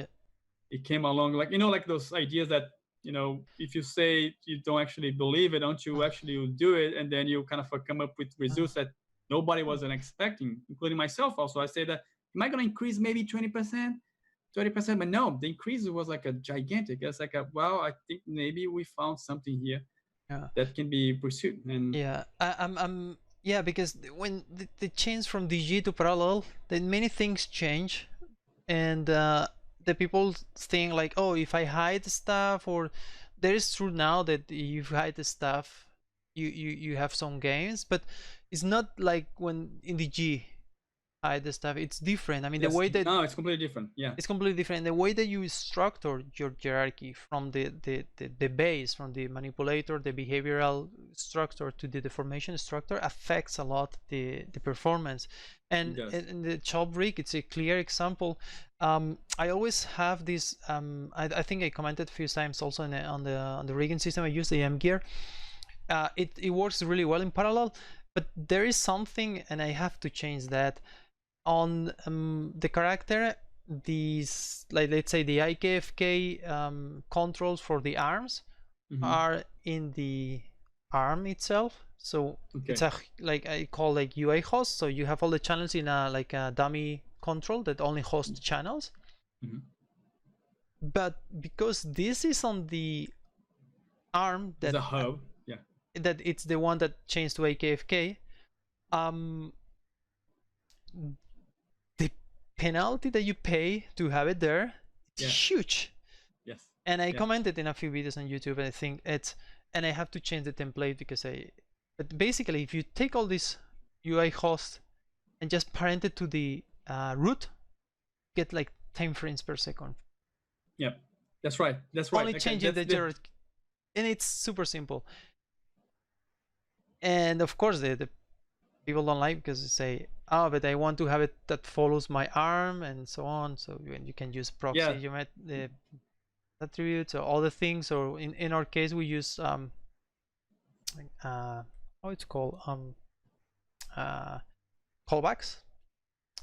it came along, like like those ideas that if you say you don't actually believe it, don't you actually do it, and then you kind of come up with results that nobody wasn't expecting, including myself. Also, I say that am I going to increase maybe 20%, 30%? But no, the increase was like a gigantic. It's like I think maybe we found something here that can be pursued. And I'm because when the change from DG to parallel, then many things change, and the people think like, oh, if I hide stuff, or there is true now that if you hide the stuff, you have some gains, but it's not like when in DG hide the stuff. It's different. I mean, the way that it's completely different. Yeah, it's completely different. The way that you structure your hierarchy from the base, from the manipulator, the behavioral structure to the deformation structure affects a lot the performance. And in the Chobric, it's a clear example. I always have this. I think I commented a few times also on the rigging system I use, the M gear. It works really well in parallel, but there is something, and I have to change that. On the character, these, like, let's say the IKFK controls for the arms are in the arm itself. So it's like I call like UI host. So you have all the channels in like a dummy control that only hosts channels. But because this is on the arm that the hub, that it's the one that changed to IKFK, the penalty that you pay to have it there, it's Yeah. huge. Yes. And I Yeah. commented in a few videos on YouTube, and I think it's, and I have to change the template because but basically, if you take all this UI host and just parent it to the root, get like 10 frames per second. Yeah. That's right. That's right. Only Like, changing the Jared, and it's super simple. And of course, the people don't like because they say, oh, but I want to have it that follows my arm and so on. So you can use proxy, you might the attributes or all the things, or in our case we use how it's called callbacks.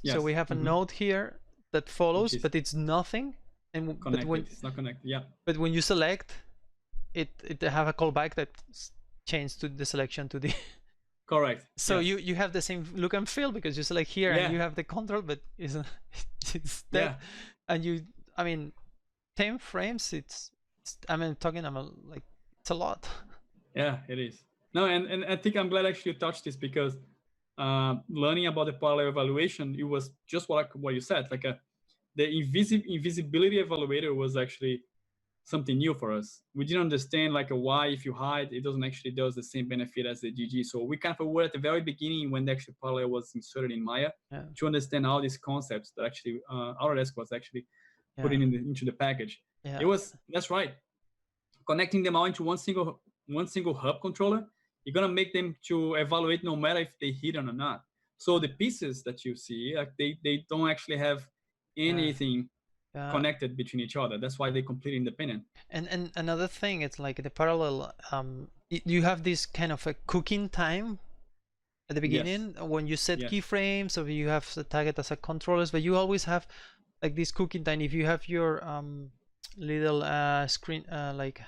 Yes. So we have a node here that follows, but it's nothing, and connected. But when it's not connected, yeah. But when you select it, have a callback that changes to the selection to the correct. So yes. you have the same look and feel because you select here and you have the control, but it's that, and you, I mean, 10 frames. It's I mean, talking about like it's a lot. Yeah, it is. No, and I think I'm glad actually you touched this because learning about the parallel evaluation, it was just what you said. Like the invisibility evaluator was actually something new for us. We didn't understand like why if you hide, it doesn't actually does the same benefit as the GG. So we kind of were at the very beginning when the actual parallel was inserted in Maya to understand all these concepts that actually Autodesk was actually putting into the package. It was, that's right. Connecting them all into one single hub controller, you're gonna make them to evaluate no matter if they hit or not. So the pieces that you see, like they don't actually have anything connected between each other. That's why they're completely independent. And another thing, it's like the parallel. You have this kind of a cooking time at the beginning when you set keyframes, or you have the target as a controllers, but you always have like this cooking time. If you have your little screen like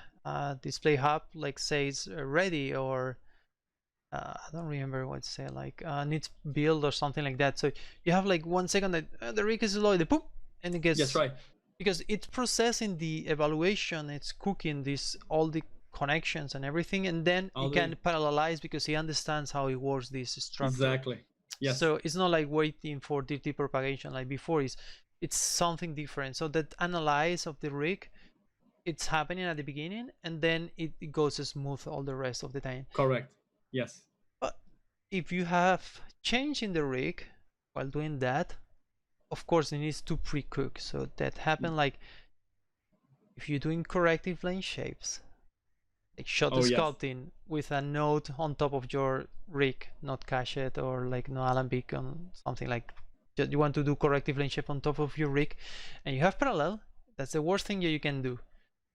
display hub, like says ready, or I don't remember what to say, like needs build or something like that. So you have like 1 second that the rig is low, the poop, and it gets. That's right. Because it's processing the evaluation, it's cooking this all the connections and everything, and then it can parallelize because he understands how it works, this structure. Exactly. Yes. So it's not like waiting for DT propagation like before. It's something different. So that analyze of the rig, it's happening at the beginning, and then it goes smooth all the rest of the time. Correct. Yes. But if you have change in the rig while doing that, of course it needs to pre-cook. So that happen like if you're doing corrective plane shapes, like shot sculpting with a node on top of your rig, not cached or like no Alembic on something like you want to do corrective plane shape on top of your rig, and you have parallel. That's the worst thing you can do.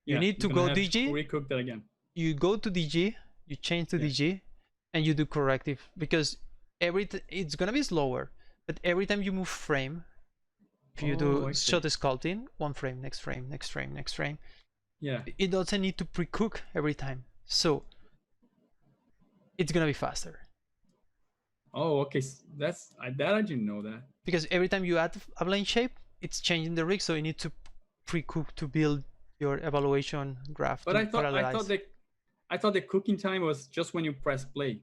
You need to go DG. Recook that again. You go to DG. You change to DG, and you do corrective because it's gonna be slower, but every time you move frame. If you do shot sculpting, 1 frame, next frame, next frame, next frame. Yeah. It doesn't need to pre-cook every time. So it's gonna be faster. Oh, okay. That's that I didn't know that. Because every time you add a plane shape, it's changing the rig, so you need to pre-cook to build your evaluation graph. But I thought the cooking time was just when you press play.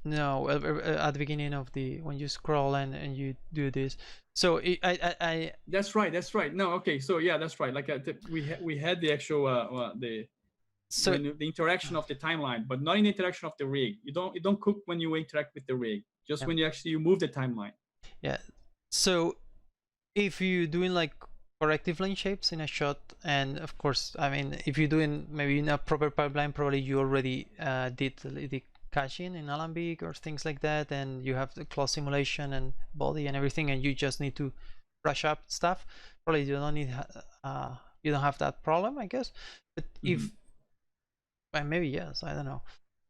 No, at the beginning of when you scroll and you do this. So I That's right. That's right. No, okay. So yeah, that's right. Like we had the actual the interaction of the timeline, but not in the interaction of the rig. You don't cook when you interact with the rig. Just when you move the timeline. Yeah. So if you're doing like corrective lane shapes in a shot, and of course, I mean, if you're doing maybe in a proper pipeline, probably you already did the caching in Alembic or things like that, and you have the close simulation and body and everything, and you just need to brush up stuff. Probably you don't need you don't have that problem, I guess. But if maybe yes, I don't know.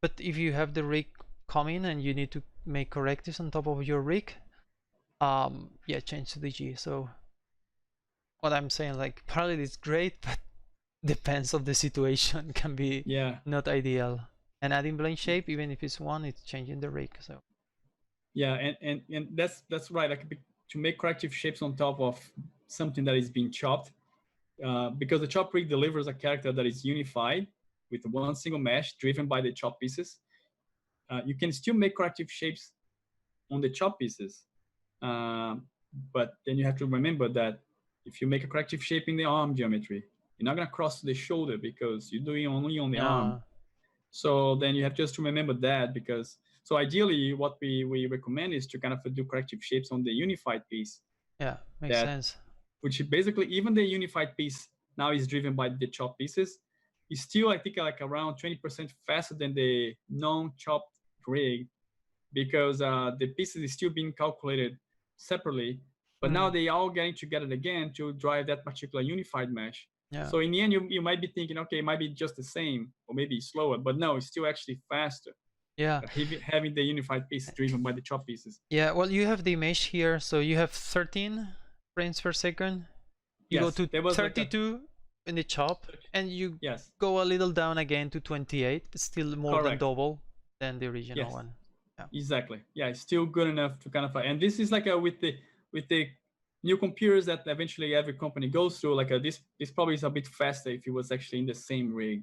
But if you have the rig coming and you need to make correctives on top of your rig, yeah, change to DG. So what I'm saying, like, parallel is great, but depends on the situation, can be not ideal. And adding plane shape, even if it's 1, it's changing the rig. So yeah, and that's right. Like to make corrective shapes on top of something that is being chopped, because the chop rig delivers a character that is unified with 1 single mesh driven by the chop pieces. You can still make corrective shapes on the chop pieces, But then you have to remember that if you make a corrective shape in the arm geometry, you're not going to cross the shoulder because you're doing only on the arm. Yeah. So then you have just to remember that, because so ideally what we recommend is to kind of do corrective shapes on the unified piece, Yeah. Makes that sense. which basically even the unified piece now is driven by the chopped pieces. Is still, I think, like around 20% faster than the non-chopped rig, because the pieces is still being calculated separately, but now they all getting together again to drive that particular unified mesh. Yeah. So in the end, you might be thinking, okay, it might be just the same or maybe slower, but no, it's still actually faster. Yeah. Having the unified piece driven by the chop pieces. Yeah. Well, you have the image here, so you have 13 frames per second. You Yes, go to there was 32 in the chop, and you yes, go a little down again to 28. It's still more than correct. double than the original Yes, one. Yeah. exactly. Yeah, it's still good enough to kind of, and this is like with the new computers that eventually every company goes through. Like this probably is a bit faster if it was actually in the same rig.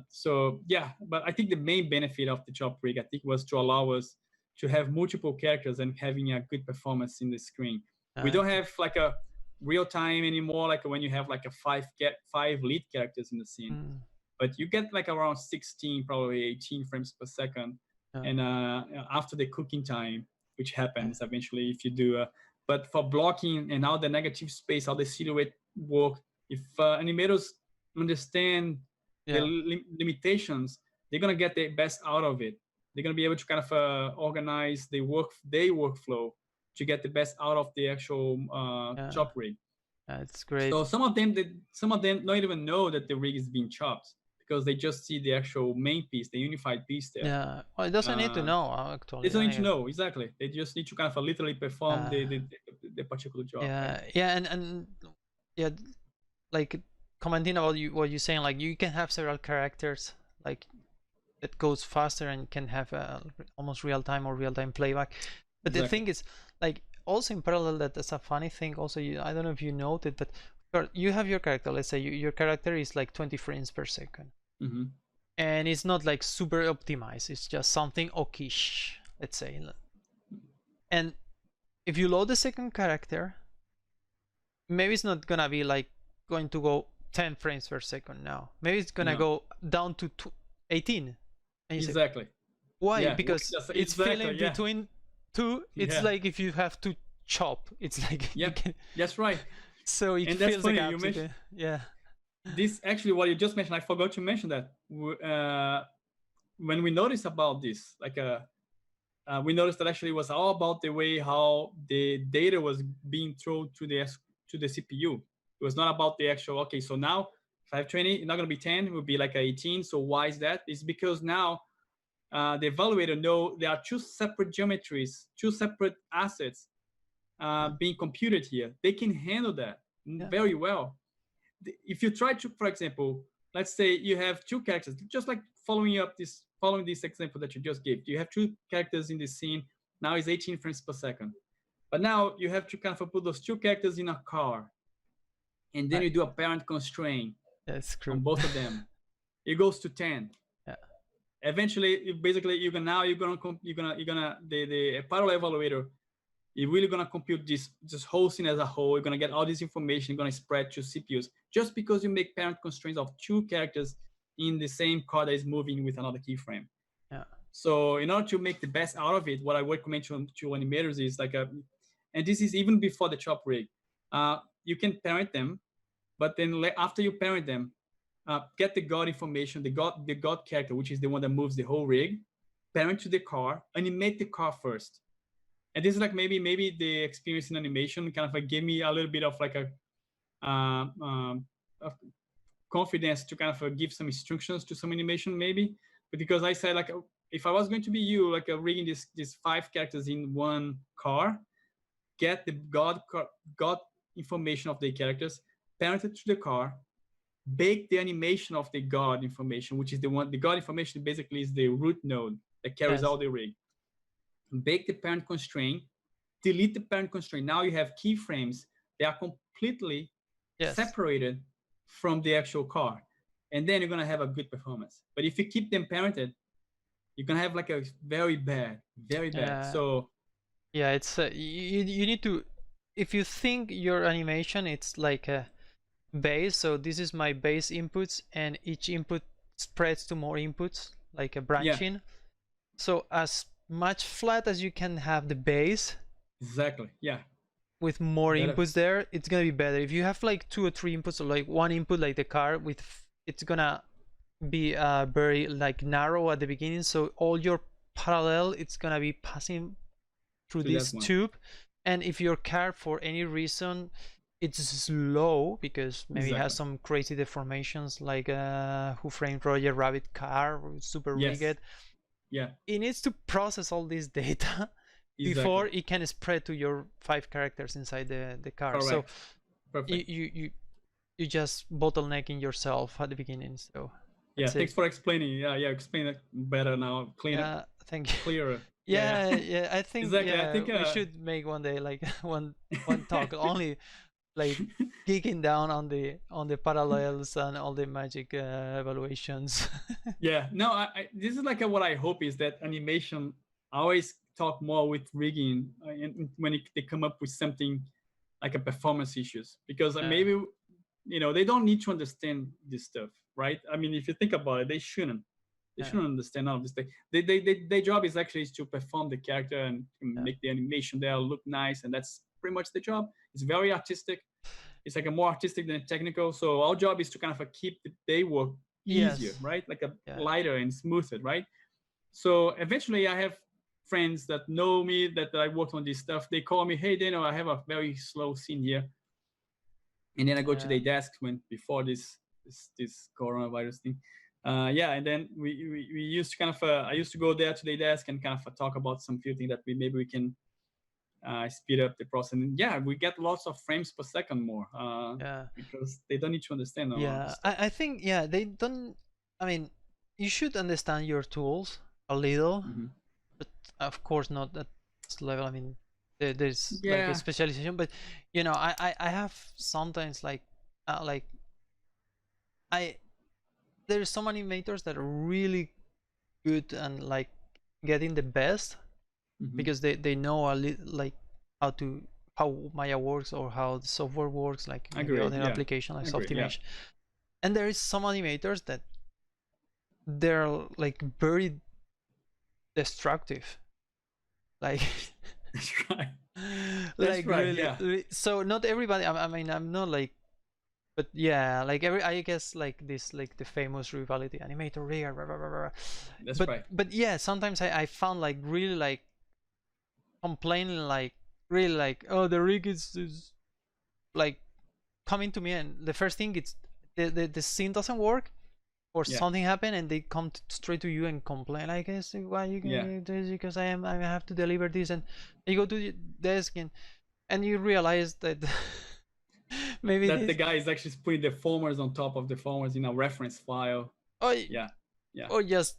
So yeah, but I think the main benefit of the chop rig, I think, was to allow us to have multiple characters and having a good performance in the screen. We don't have like a real time anymore, like when you have like a five lead characters in the scene, but you get like around 16, probably 18 frames per second. And after the cooking time, which happens eventually if you do but for blocking and how the negative space, how the silhouette work, if animators understand the limitations, they're going to get the best out of it. They're going to be able to kind of organize their workflow to get the best out of the actual chop rig. That's great. So some of them don't even know that the rig is being chopped, because they just see the actual main piece, the unified piece there. Yeah, well, it doesn't need to know, actually. They don't need to know, exactly. They just need to kind of literally perform the particular job. Yeah, right? yeah, and yeah, like commenting about what you're saying, like you can have several characters, like it goes faster and can have almost real-time or real-time playback. But the thing is, like, also in parallel, that's a funny thing also, I don't know if you noted, but you have your character, let's say your character is like 20 frames per second. And it's not like super optimized, it's just something okayish, let's say. And if you load the second character, maybe it's not gonna be like going to go 10 frames per second now. Maybe it's gonna go down to 18. And you exactly. say, why? Because it's feeling between two. It's like if you have to chop, it's like that's right. So it feels funny, like you mentioned, this actually what you just mentioned, I forgot to mention that when we noticed about this, like we noticed that actually it was all about the way how the data was being thrown to the CPU. It was not about the actual, okay, so now 520, it's not going to be 10, it would be like 18. So why is that? It's because now the evaluator know there are two separate geometries, two separate assets being computed here. They can handle that very well. If you try to, for example, let's say you have two characters, just like following this example that you just gave. You have two characters in the scene. Now it's 18 frames per second. But now you have to kind of put those two characters in a car. And then you do a parent constraint on both of them. It goes to 10. Eventually, basically, the parallel evaluator, you're really gonna compute this whole scene as a whole. You're gonna get all this information. You're gonna spread to CPUs just because you make parent constraints of two characters in the same car that is moving with another keyframe. So in order to make the best out of it, what I recommend to animators is like and this is even before the chop rig. You can parent them, but then after you parent them, get the God information, the God character, which is the one that moves the whole rig, parent to the car, animate the car first. And this is like maybe the experience in animation kind of like gave me a little bit of like a confidence to kind of give some instructions to some animation maybe. But because I said like, if I was going to be you, like rigging these 5 characters in one car, get the God information of the characters, parent it to the car, bake the animation of the God information, which is the God information basically is the root node that carries all the rig. Bake the parent constraint, delete the parent constraint. Now you have keyframes. They are completely separated from the actual car. And then you're going to have a good performance. But if you keep them parented, you're going to have like a very bad. So Yeah, it's you need to, if you think your animation it's like a base, so this is my base inputs and each input spreads to more inputs like a Yeah, branching. So as much flat as you can have the base exactly. Yeah, with more better. inputs there, it's gonna be better. If you have like 2 or 3 inputs or like one input like the car with it's gonna be very like narrow at the beginning, so all your parallel it's gonna be passing through To that this one. tube. And if your car for any reason it's slow because maybe it has Exactly. some crazy deformations like Who Framed Roger Rabbit car, super Yes. rigged, Yeah. it needs to process all this data Exactly. before it can spread to your 5 characters inside the car. So Correct. Perfect. you just bottlenecking yourself at the beginning. So Yeah. that's it. Thanks for explaining. Yeah. Yeah. Explain it better now. Cleaner, Yeah, thank you. clearer. Yeah. Yeah, Yeah. yeah. I think Exactly. I yeah, think. we should make one day like one talk only like geeking down on the parallels and all the magic evaluations. Yeah. No. This is like what I hope is that animation always talk more with rigging and when they come up with something like a performance issues because Yeah, maybe they don't need to understand this stuff, right? I mean, if you think about it, they shouldn't. They yeah, shouldn't understand all of this thing. Their job is actually to perform the character and yeah, make the animation there look nice, and that's pretty much the job. It's very artistic. It's like a more artistic than technical. So our job is to kind of keep the day work easier, yes, right? Like a yeah, lighter and smoother, right? So eventually, I have friends that know me that I worked on this stuff. They call me, "Hey, Daniel, I have a very slow scene here," and then I go to yeah, their desk when before this coronavirus thing. Yeah, and then we used to kind of I used to go there to their desk and kind of talk about some few things that we can speed up the process. And yeah, we get lots of frames per second more yeah. because they don't need to understand all of this Yeah, stuff. I think yeah they don't. I mean, you should understand your tools a little, Hmm. but of course not at this level. I mean, there's like a Yeah. specialization, but I have sometimes like I there's some animators that are really good and like getting the best Hmm. because they know a little like how to how Maya works or how the software works, like maybe Agree. other Yeah. application like Agree. Yeah. Softimage. And there is some animators that they're like very destructive, like That's right. That's like right. really, Yeah. so not everybody, I mean I'm not like, but yeah, like every I guess like this like the famous rivalry animator rigger blah, blah, blah, blah. That's right. But yeah, sometimes I found like really like complaining like really like, oh, the rig is like coming to me and the first thing it's the scene doesn't work or Yeah. something happened and they come straight to you and complain like, "Yes, why you Yeah. can do this because I have to deliver this," and you go to the desk and you realize that maybe That the this, guy is actually putting the formers on top of the formers in a reference file. or Yeah. Yeah. or just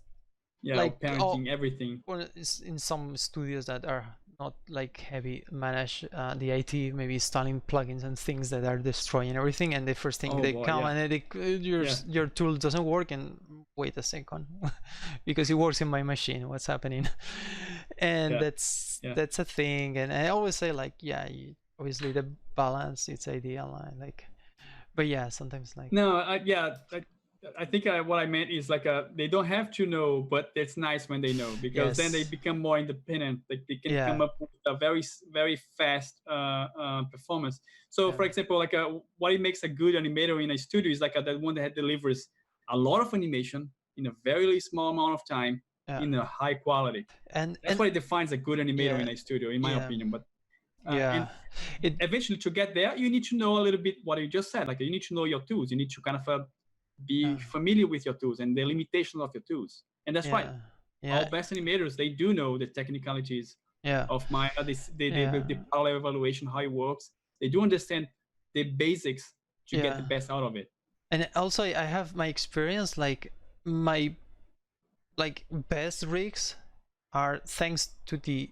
Yeah. Or like, oh, parenting everything. or in some studios that are not like heavy manage the IT, maybe installing plugins and things that are destroying everything, and the first thing Oh they boy. come Yeah. and Yeah. your tool doesn't work, and wait a second, because it works in my machine. What's happening? And Yeah. Yeah. that's a thing, and I always say like, yeah, obviously the balance it's ideal, like, but yeah, sometimes like, No. Yeah. I think what I meant is like they don't have to know, but it's nice when they know because then they yes, become more independent. Like they can come yeah, up with a very fast performance. So, yeah, for example, like what it makes a good animator in a studio is like that one that delivers a lot of animation in a very small amount of time yeah, in a high quality. That's and what it defines a good animator yeah, in a studio, in my yeah, opinion. But and yeah, it, eventually to get there you need to know a little bit what you just said, like you need to know your tools, you need to kind of be uh, familiar with your tools and the limitations of your tools, and that's right. yeah, All yeah, best animators, they do know the technicalities yeah, of my yeah, the parallel evaluation, how it works. They do understand the basics to get yeah. the best out of it. And also I have my experience like my like best rigs are thanks to the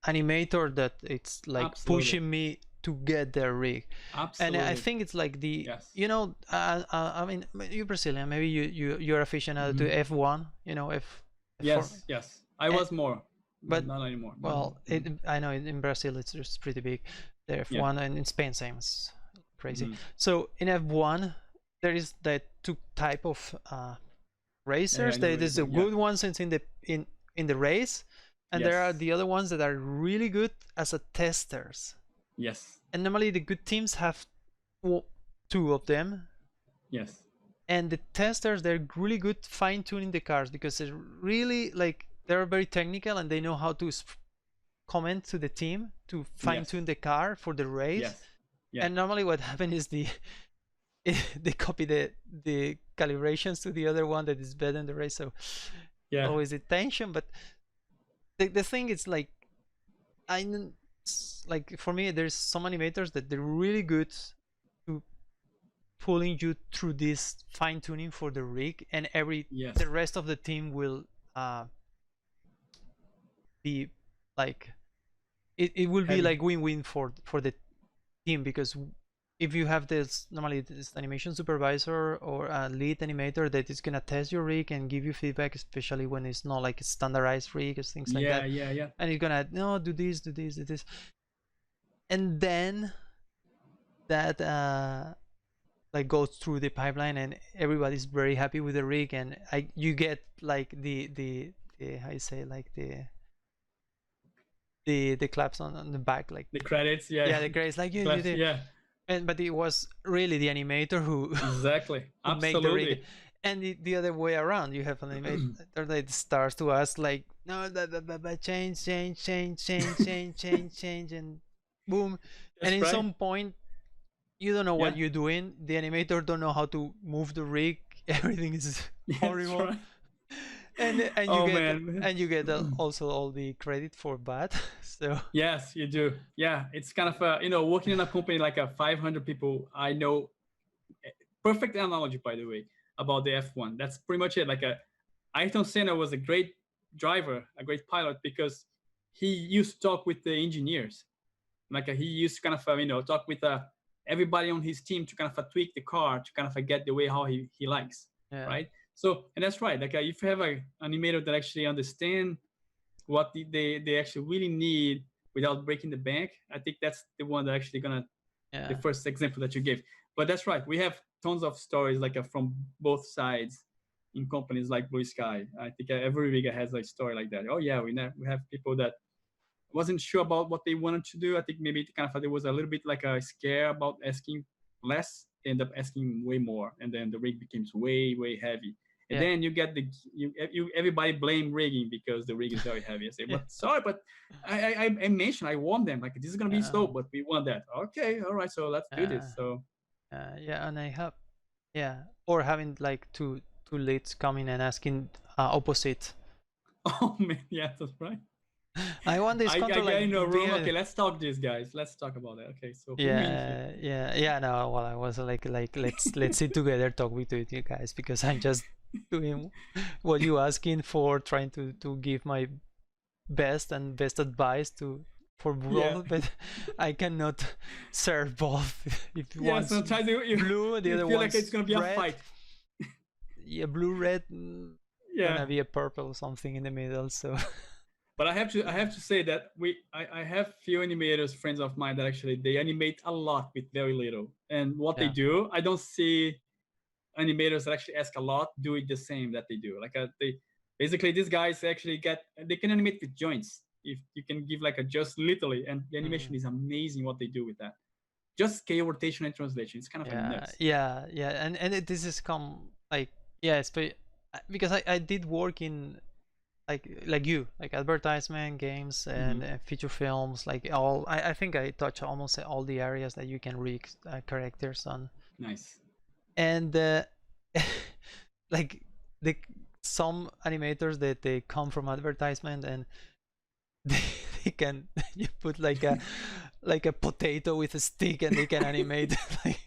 animator that it's like Absolutely. pushing me to get their rig. And I Absolutely. think it's like the, Yes. I mean, you're Brazilian, maybe you're aficionado to Hmm. F1, F4. Yes. Yes, I And was more. but not anymore. well, I know in Brazil it's just pretty big, the Yeah. F1, and in Spain same. It's crazy. Mhm. So in F1 there is the two type of Yeah, racers. I know There where you're is the going. Yeah. good ones in the in the race, and there are Yes. the other ones that are really good as a testers. Yes. And normally the good teams have two of them, Yes. and the testers, they're really good fine tuning the cars because they're really like they're very technical and they know how to comment to the team to fine Yes. tune the car for the race. Yes. Yeah. And normally what happens is they copy the calibrations to the other one that is better in the race. So Yeah. always the tension. But the thing is like I like for me there's some animators that they're really good to pulling you through this fine tuning for the rig, and Yes. the rest of the team will be like it will be Heavy. like win-win for the team, because if you have this normally this animation supervisor or a lead animator that is gonna test your rig and give you feedback, especially when it's not like a standardized rig or things like Yeah. that, Yeah. Yeah. and it's gonna no do this, do this, do this, and then that like goes through the pipeline and everybody's very happy with the rig, and you get like the how you say like the claps on the back, like The credits. Yeah. yeah, the credits like yeah you Class. did. Yeah. And but it was really the animator who Exactly. who make the rig. Absolutely. And the other way around, you have an animator that starts to ask like no change and boom. And That's in right. some point you don't know Yeah. what you're doing, the animator don't know how to move the rig, everything is That's horrible. right. And you Oh get man. also all the credit for that. So Yes, you do. Yeah, it's kind of working in a company like a 500 people. I know perfect analogy, by the way, about the F1. That's pretty much it. Like Ayrton Senna was a great driver, a great pilot, because he used to talk with the engineers. Like he used to kind of talk with everybody on his team to kind of tweak the car to kind of get the way how he likes, yeah, right? So, and that's right. Like if you have an animator that actually understand what they actually really need without breaking the bank, I think that's the one that actually gonna the yeah, first example that you gave. But that's right. We have tons of stories like from both sides in companies like Blue Sky. I think every rig has a story like that. Oh yeah, we have people that wasn't sure about what they wanted to do. I think maybe kind of there was a little bit like a scare about asking less, end up asking way more, and then the rig becomes way heavy. And yeah, then you get you everybody blame rigging because the rig is very heavy. I say, yeah, but sorry, but I mentioned, I warned them like this is gonna be slow, but we want that. Okay, all right, so let's do yeah, this. So yeah, and I have yeah, or having like two leads coming and asking opposite. oh man, yeah, that's right. I want this I control get like in a room. bigger. Okay, let's talk this, guys. Let's talk about that. Okay, so who wins here? Yeah. No, well, I was like let's sit together, talk with you guys, because I'm just doing what you asking for, trying to give my best advice to for Yeah, both, but I cannot serve both. If yeah. one's Sometimes blue, the you other feel like it's one's gonna be a red. fight. Yeah, blue, red, Yeah, gonna be a purple or something in the middle. So but I have to say that I have few animators, friends of mine, that actually they animate a lot with very little. And what they yeah, do, I don't see animators that actually ask a lot do it the same that they do. Like they basically these guys actually they can animate with joints. If you can give like a just literally, and the animation is amazing what they do with that. Just scale, rotation, and translation. It's kind of a nuts. yeah, and this is come like yeah, because I did work in like you like advertisement, games, and Mm-hmm. feature films, like all I think I touch almost all the areas that you can rig characters on. Nice. And like the some animators that they come from advertisement, and they, they can you put like a potato with a stick and they can animate like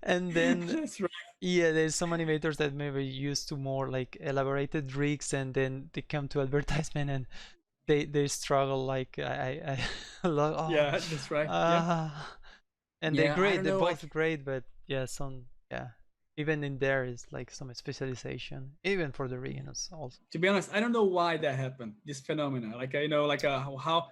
and then That's right. yeah, there's some animators that maybe used to more like elaborated rigs, and then they come to advertisement and they struggle like I a lot. Oh, Yeah, that's right. Yeah. ah, and they're Yeah, I great. don't They're know. Like both great, but yeah, some yeah. even in there is like some specialization, even for the regions also. To be honest, I don't know why that happened. This phenomena, like like how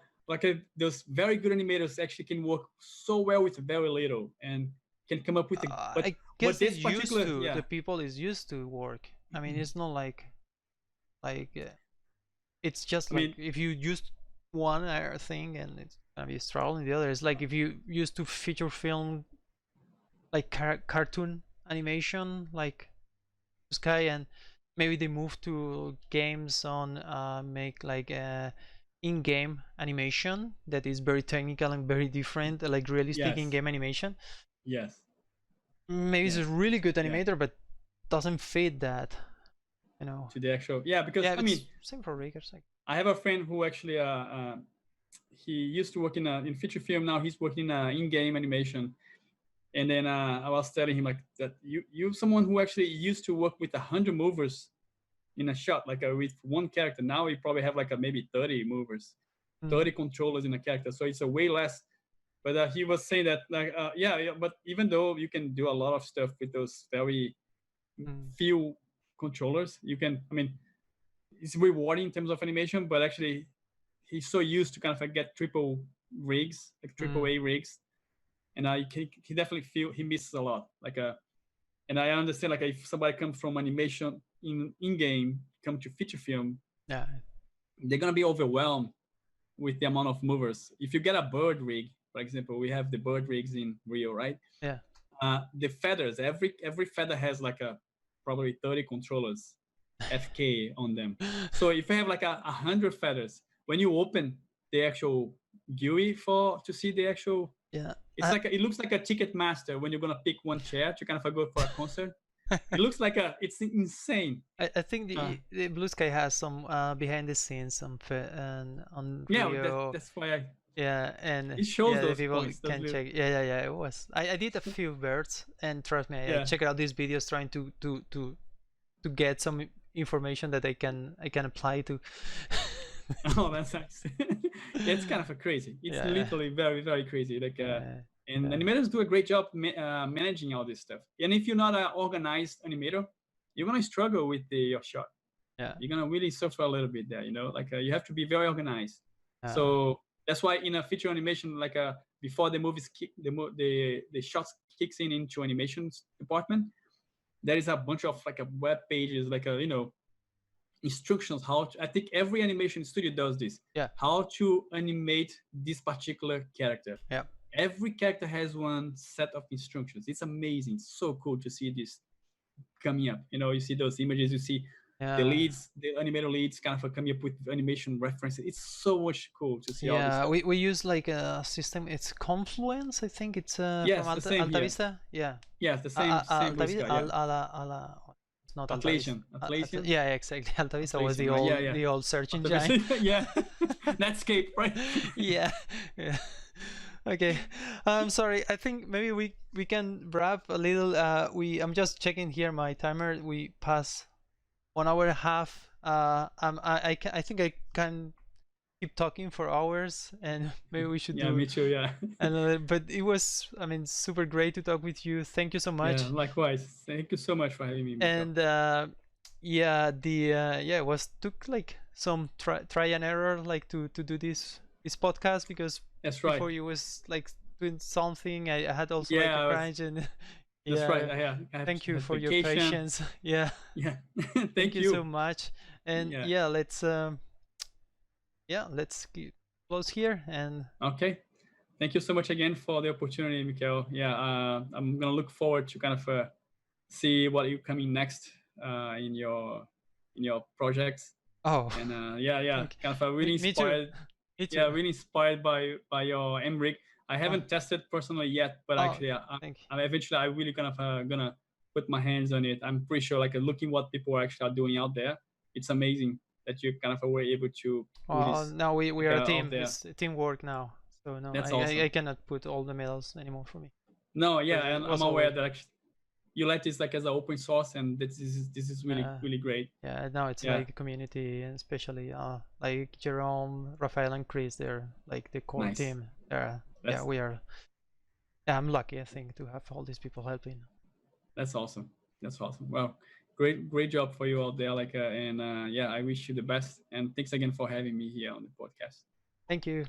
those very good animators actually can work so well with very little and can come up with a. I But guess this it's used particular, to yeah, the people is used to work. I mean, it's not like it's just I like mean, if you used one thing and it's gonna be struggling the other. It's like if you used to feature film like cartoon animation like Sky, and maybe they move to games on make like in-game animation that is very technical and very different, like realistic yes, in-game animation. yes, Maybe it's a yes, really good yeah, animator, but doesn't fit that, you know. to the actual, yeah, because Yeah, I mean, it's same for Riggers. Like, I have a friend who actually he used to work in feature film. Now he's working in-game animation. And then I was telling him like that you someone who actually used to work with 100 movers in a shot, like with one character. Now we probably have like maybe 30 movers, 30 controllers in a character. So it's a way less. But he was saying that like yeah, but even though you can do a lot of stuff with those very few controllers, you can. I mean, it's rewarding in terms of animation, but actually he's so used to kind of like get triple rigs, like triple A rigs, and he definitely feel he misses a lot. Like and I understand like if somebody comes from animation in game, come to feature film, yeah, they're gonna be overwhelmed with the amount of movers. If you get a bird rig, for example, we have the bird rigs in Rio, right? yeah. The feathers, every feather has like a probably 30 controllers, FK on them. So if you have like 100 feathers, when you open the actual GUI for to see the actual, Yeah. it's like it looks like a ticket master when you're gonna pick one chair to kind of go for a concert. It looks like it's insane. I think the Blue Sky has some behind the scenes and on Yeah, Rio. that's why Yeah, and it shows yeah, the those people points. can check. Yeah. It was. I did a few birds, and trust me, I Yeah. check out these videos trying to get some information that I can apply to. Oh, that's nice. It's kind of a crazy. It's Yeah. literally very, very crazy. Like, and Yeah. animators do a great job managing all this stuff. And if you're not an organized animator, you're gonna struggle with your shot. Yeah. You're gonna really suffer a little bit there. You know, like you have to be very organized. Yeah. So that's why in a feature animation, like before the movies kick, the shots kicks in into animations department, there is a bunch of like web pages, like instructions how to, I think every animation studio does this. Yeah. How to animate this particular character. Yeah. Every character has one set of instructions. It's amazing. It's so cool to see this coming up. You see those images, you see the leads, the animator leads kind of coming up with animation references. It's so much cool to see all this stuff. we use like a system. It's Confluence, I think. It's Yes, from the same here. Altavista. Yeah. Yes, the same Blue Sky, yeah. It's not Atlantis. Altavista. Yeah, exactly. Altavista was the Atlassian, the old search engine. Yeah, Netscape, right? Yeah. Okay. I'm sorry. I think maybe we can wrap a little. I'm just checking here my timer. We pass 1 hour and a half. I think I can keep talking for hours, and maybe we should Yeah, do. me too. Yeah. But it was, I mean, super great to talk with you. Thank you so much. Yeah, likewise. Thank you so much for having me, Michael. And it was took like some try and error, like to do this podcast, because that's right. Before you was like doing something. I had also like a crunch, and that's right. I thank you for your patience. Yeah. Yeah. Thank you so much. And let's close here. And okay. Thank you so much again for the opportunity, Michael. Yeah, I'm gonna look forward to kind of see what you coming next in your projects. Oh. And kind of really inspired. Me too. Yeah, really inspired by your MRig. I haven't tested personally yet, but actually, I eventually I really kind of gonna put my hands on it. I'm pretty sure, like looking what people actually are doing out there, it's amazing that you kind of were able to. Now we are a team. It's teamwork now. So no, that's awesome. I cannot put all the medals anymore for me. No, yeah, and I'm aware that actually you let this like as an open source, and this is really really great. Yeah, now it's like a community, and especially like Jerome, Rafael, and Chris. They're like the core team. We are. Yeah, I'm lucky, I think, to have all these people helping. That's awesome. That's awesome. Well, great job for you out there, like, and yeah, I wish you the best. And thanks again for having me here on the podcast. Thank you.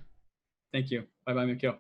Thank you. Bye bye, Mikhail.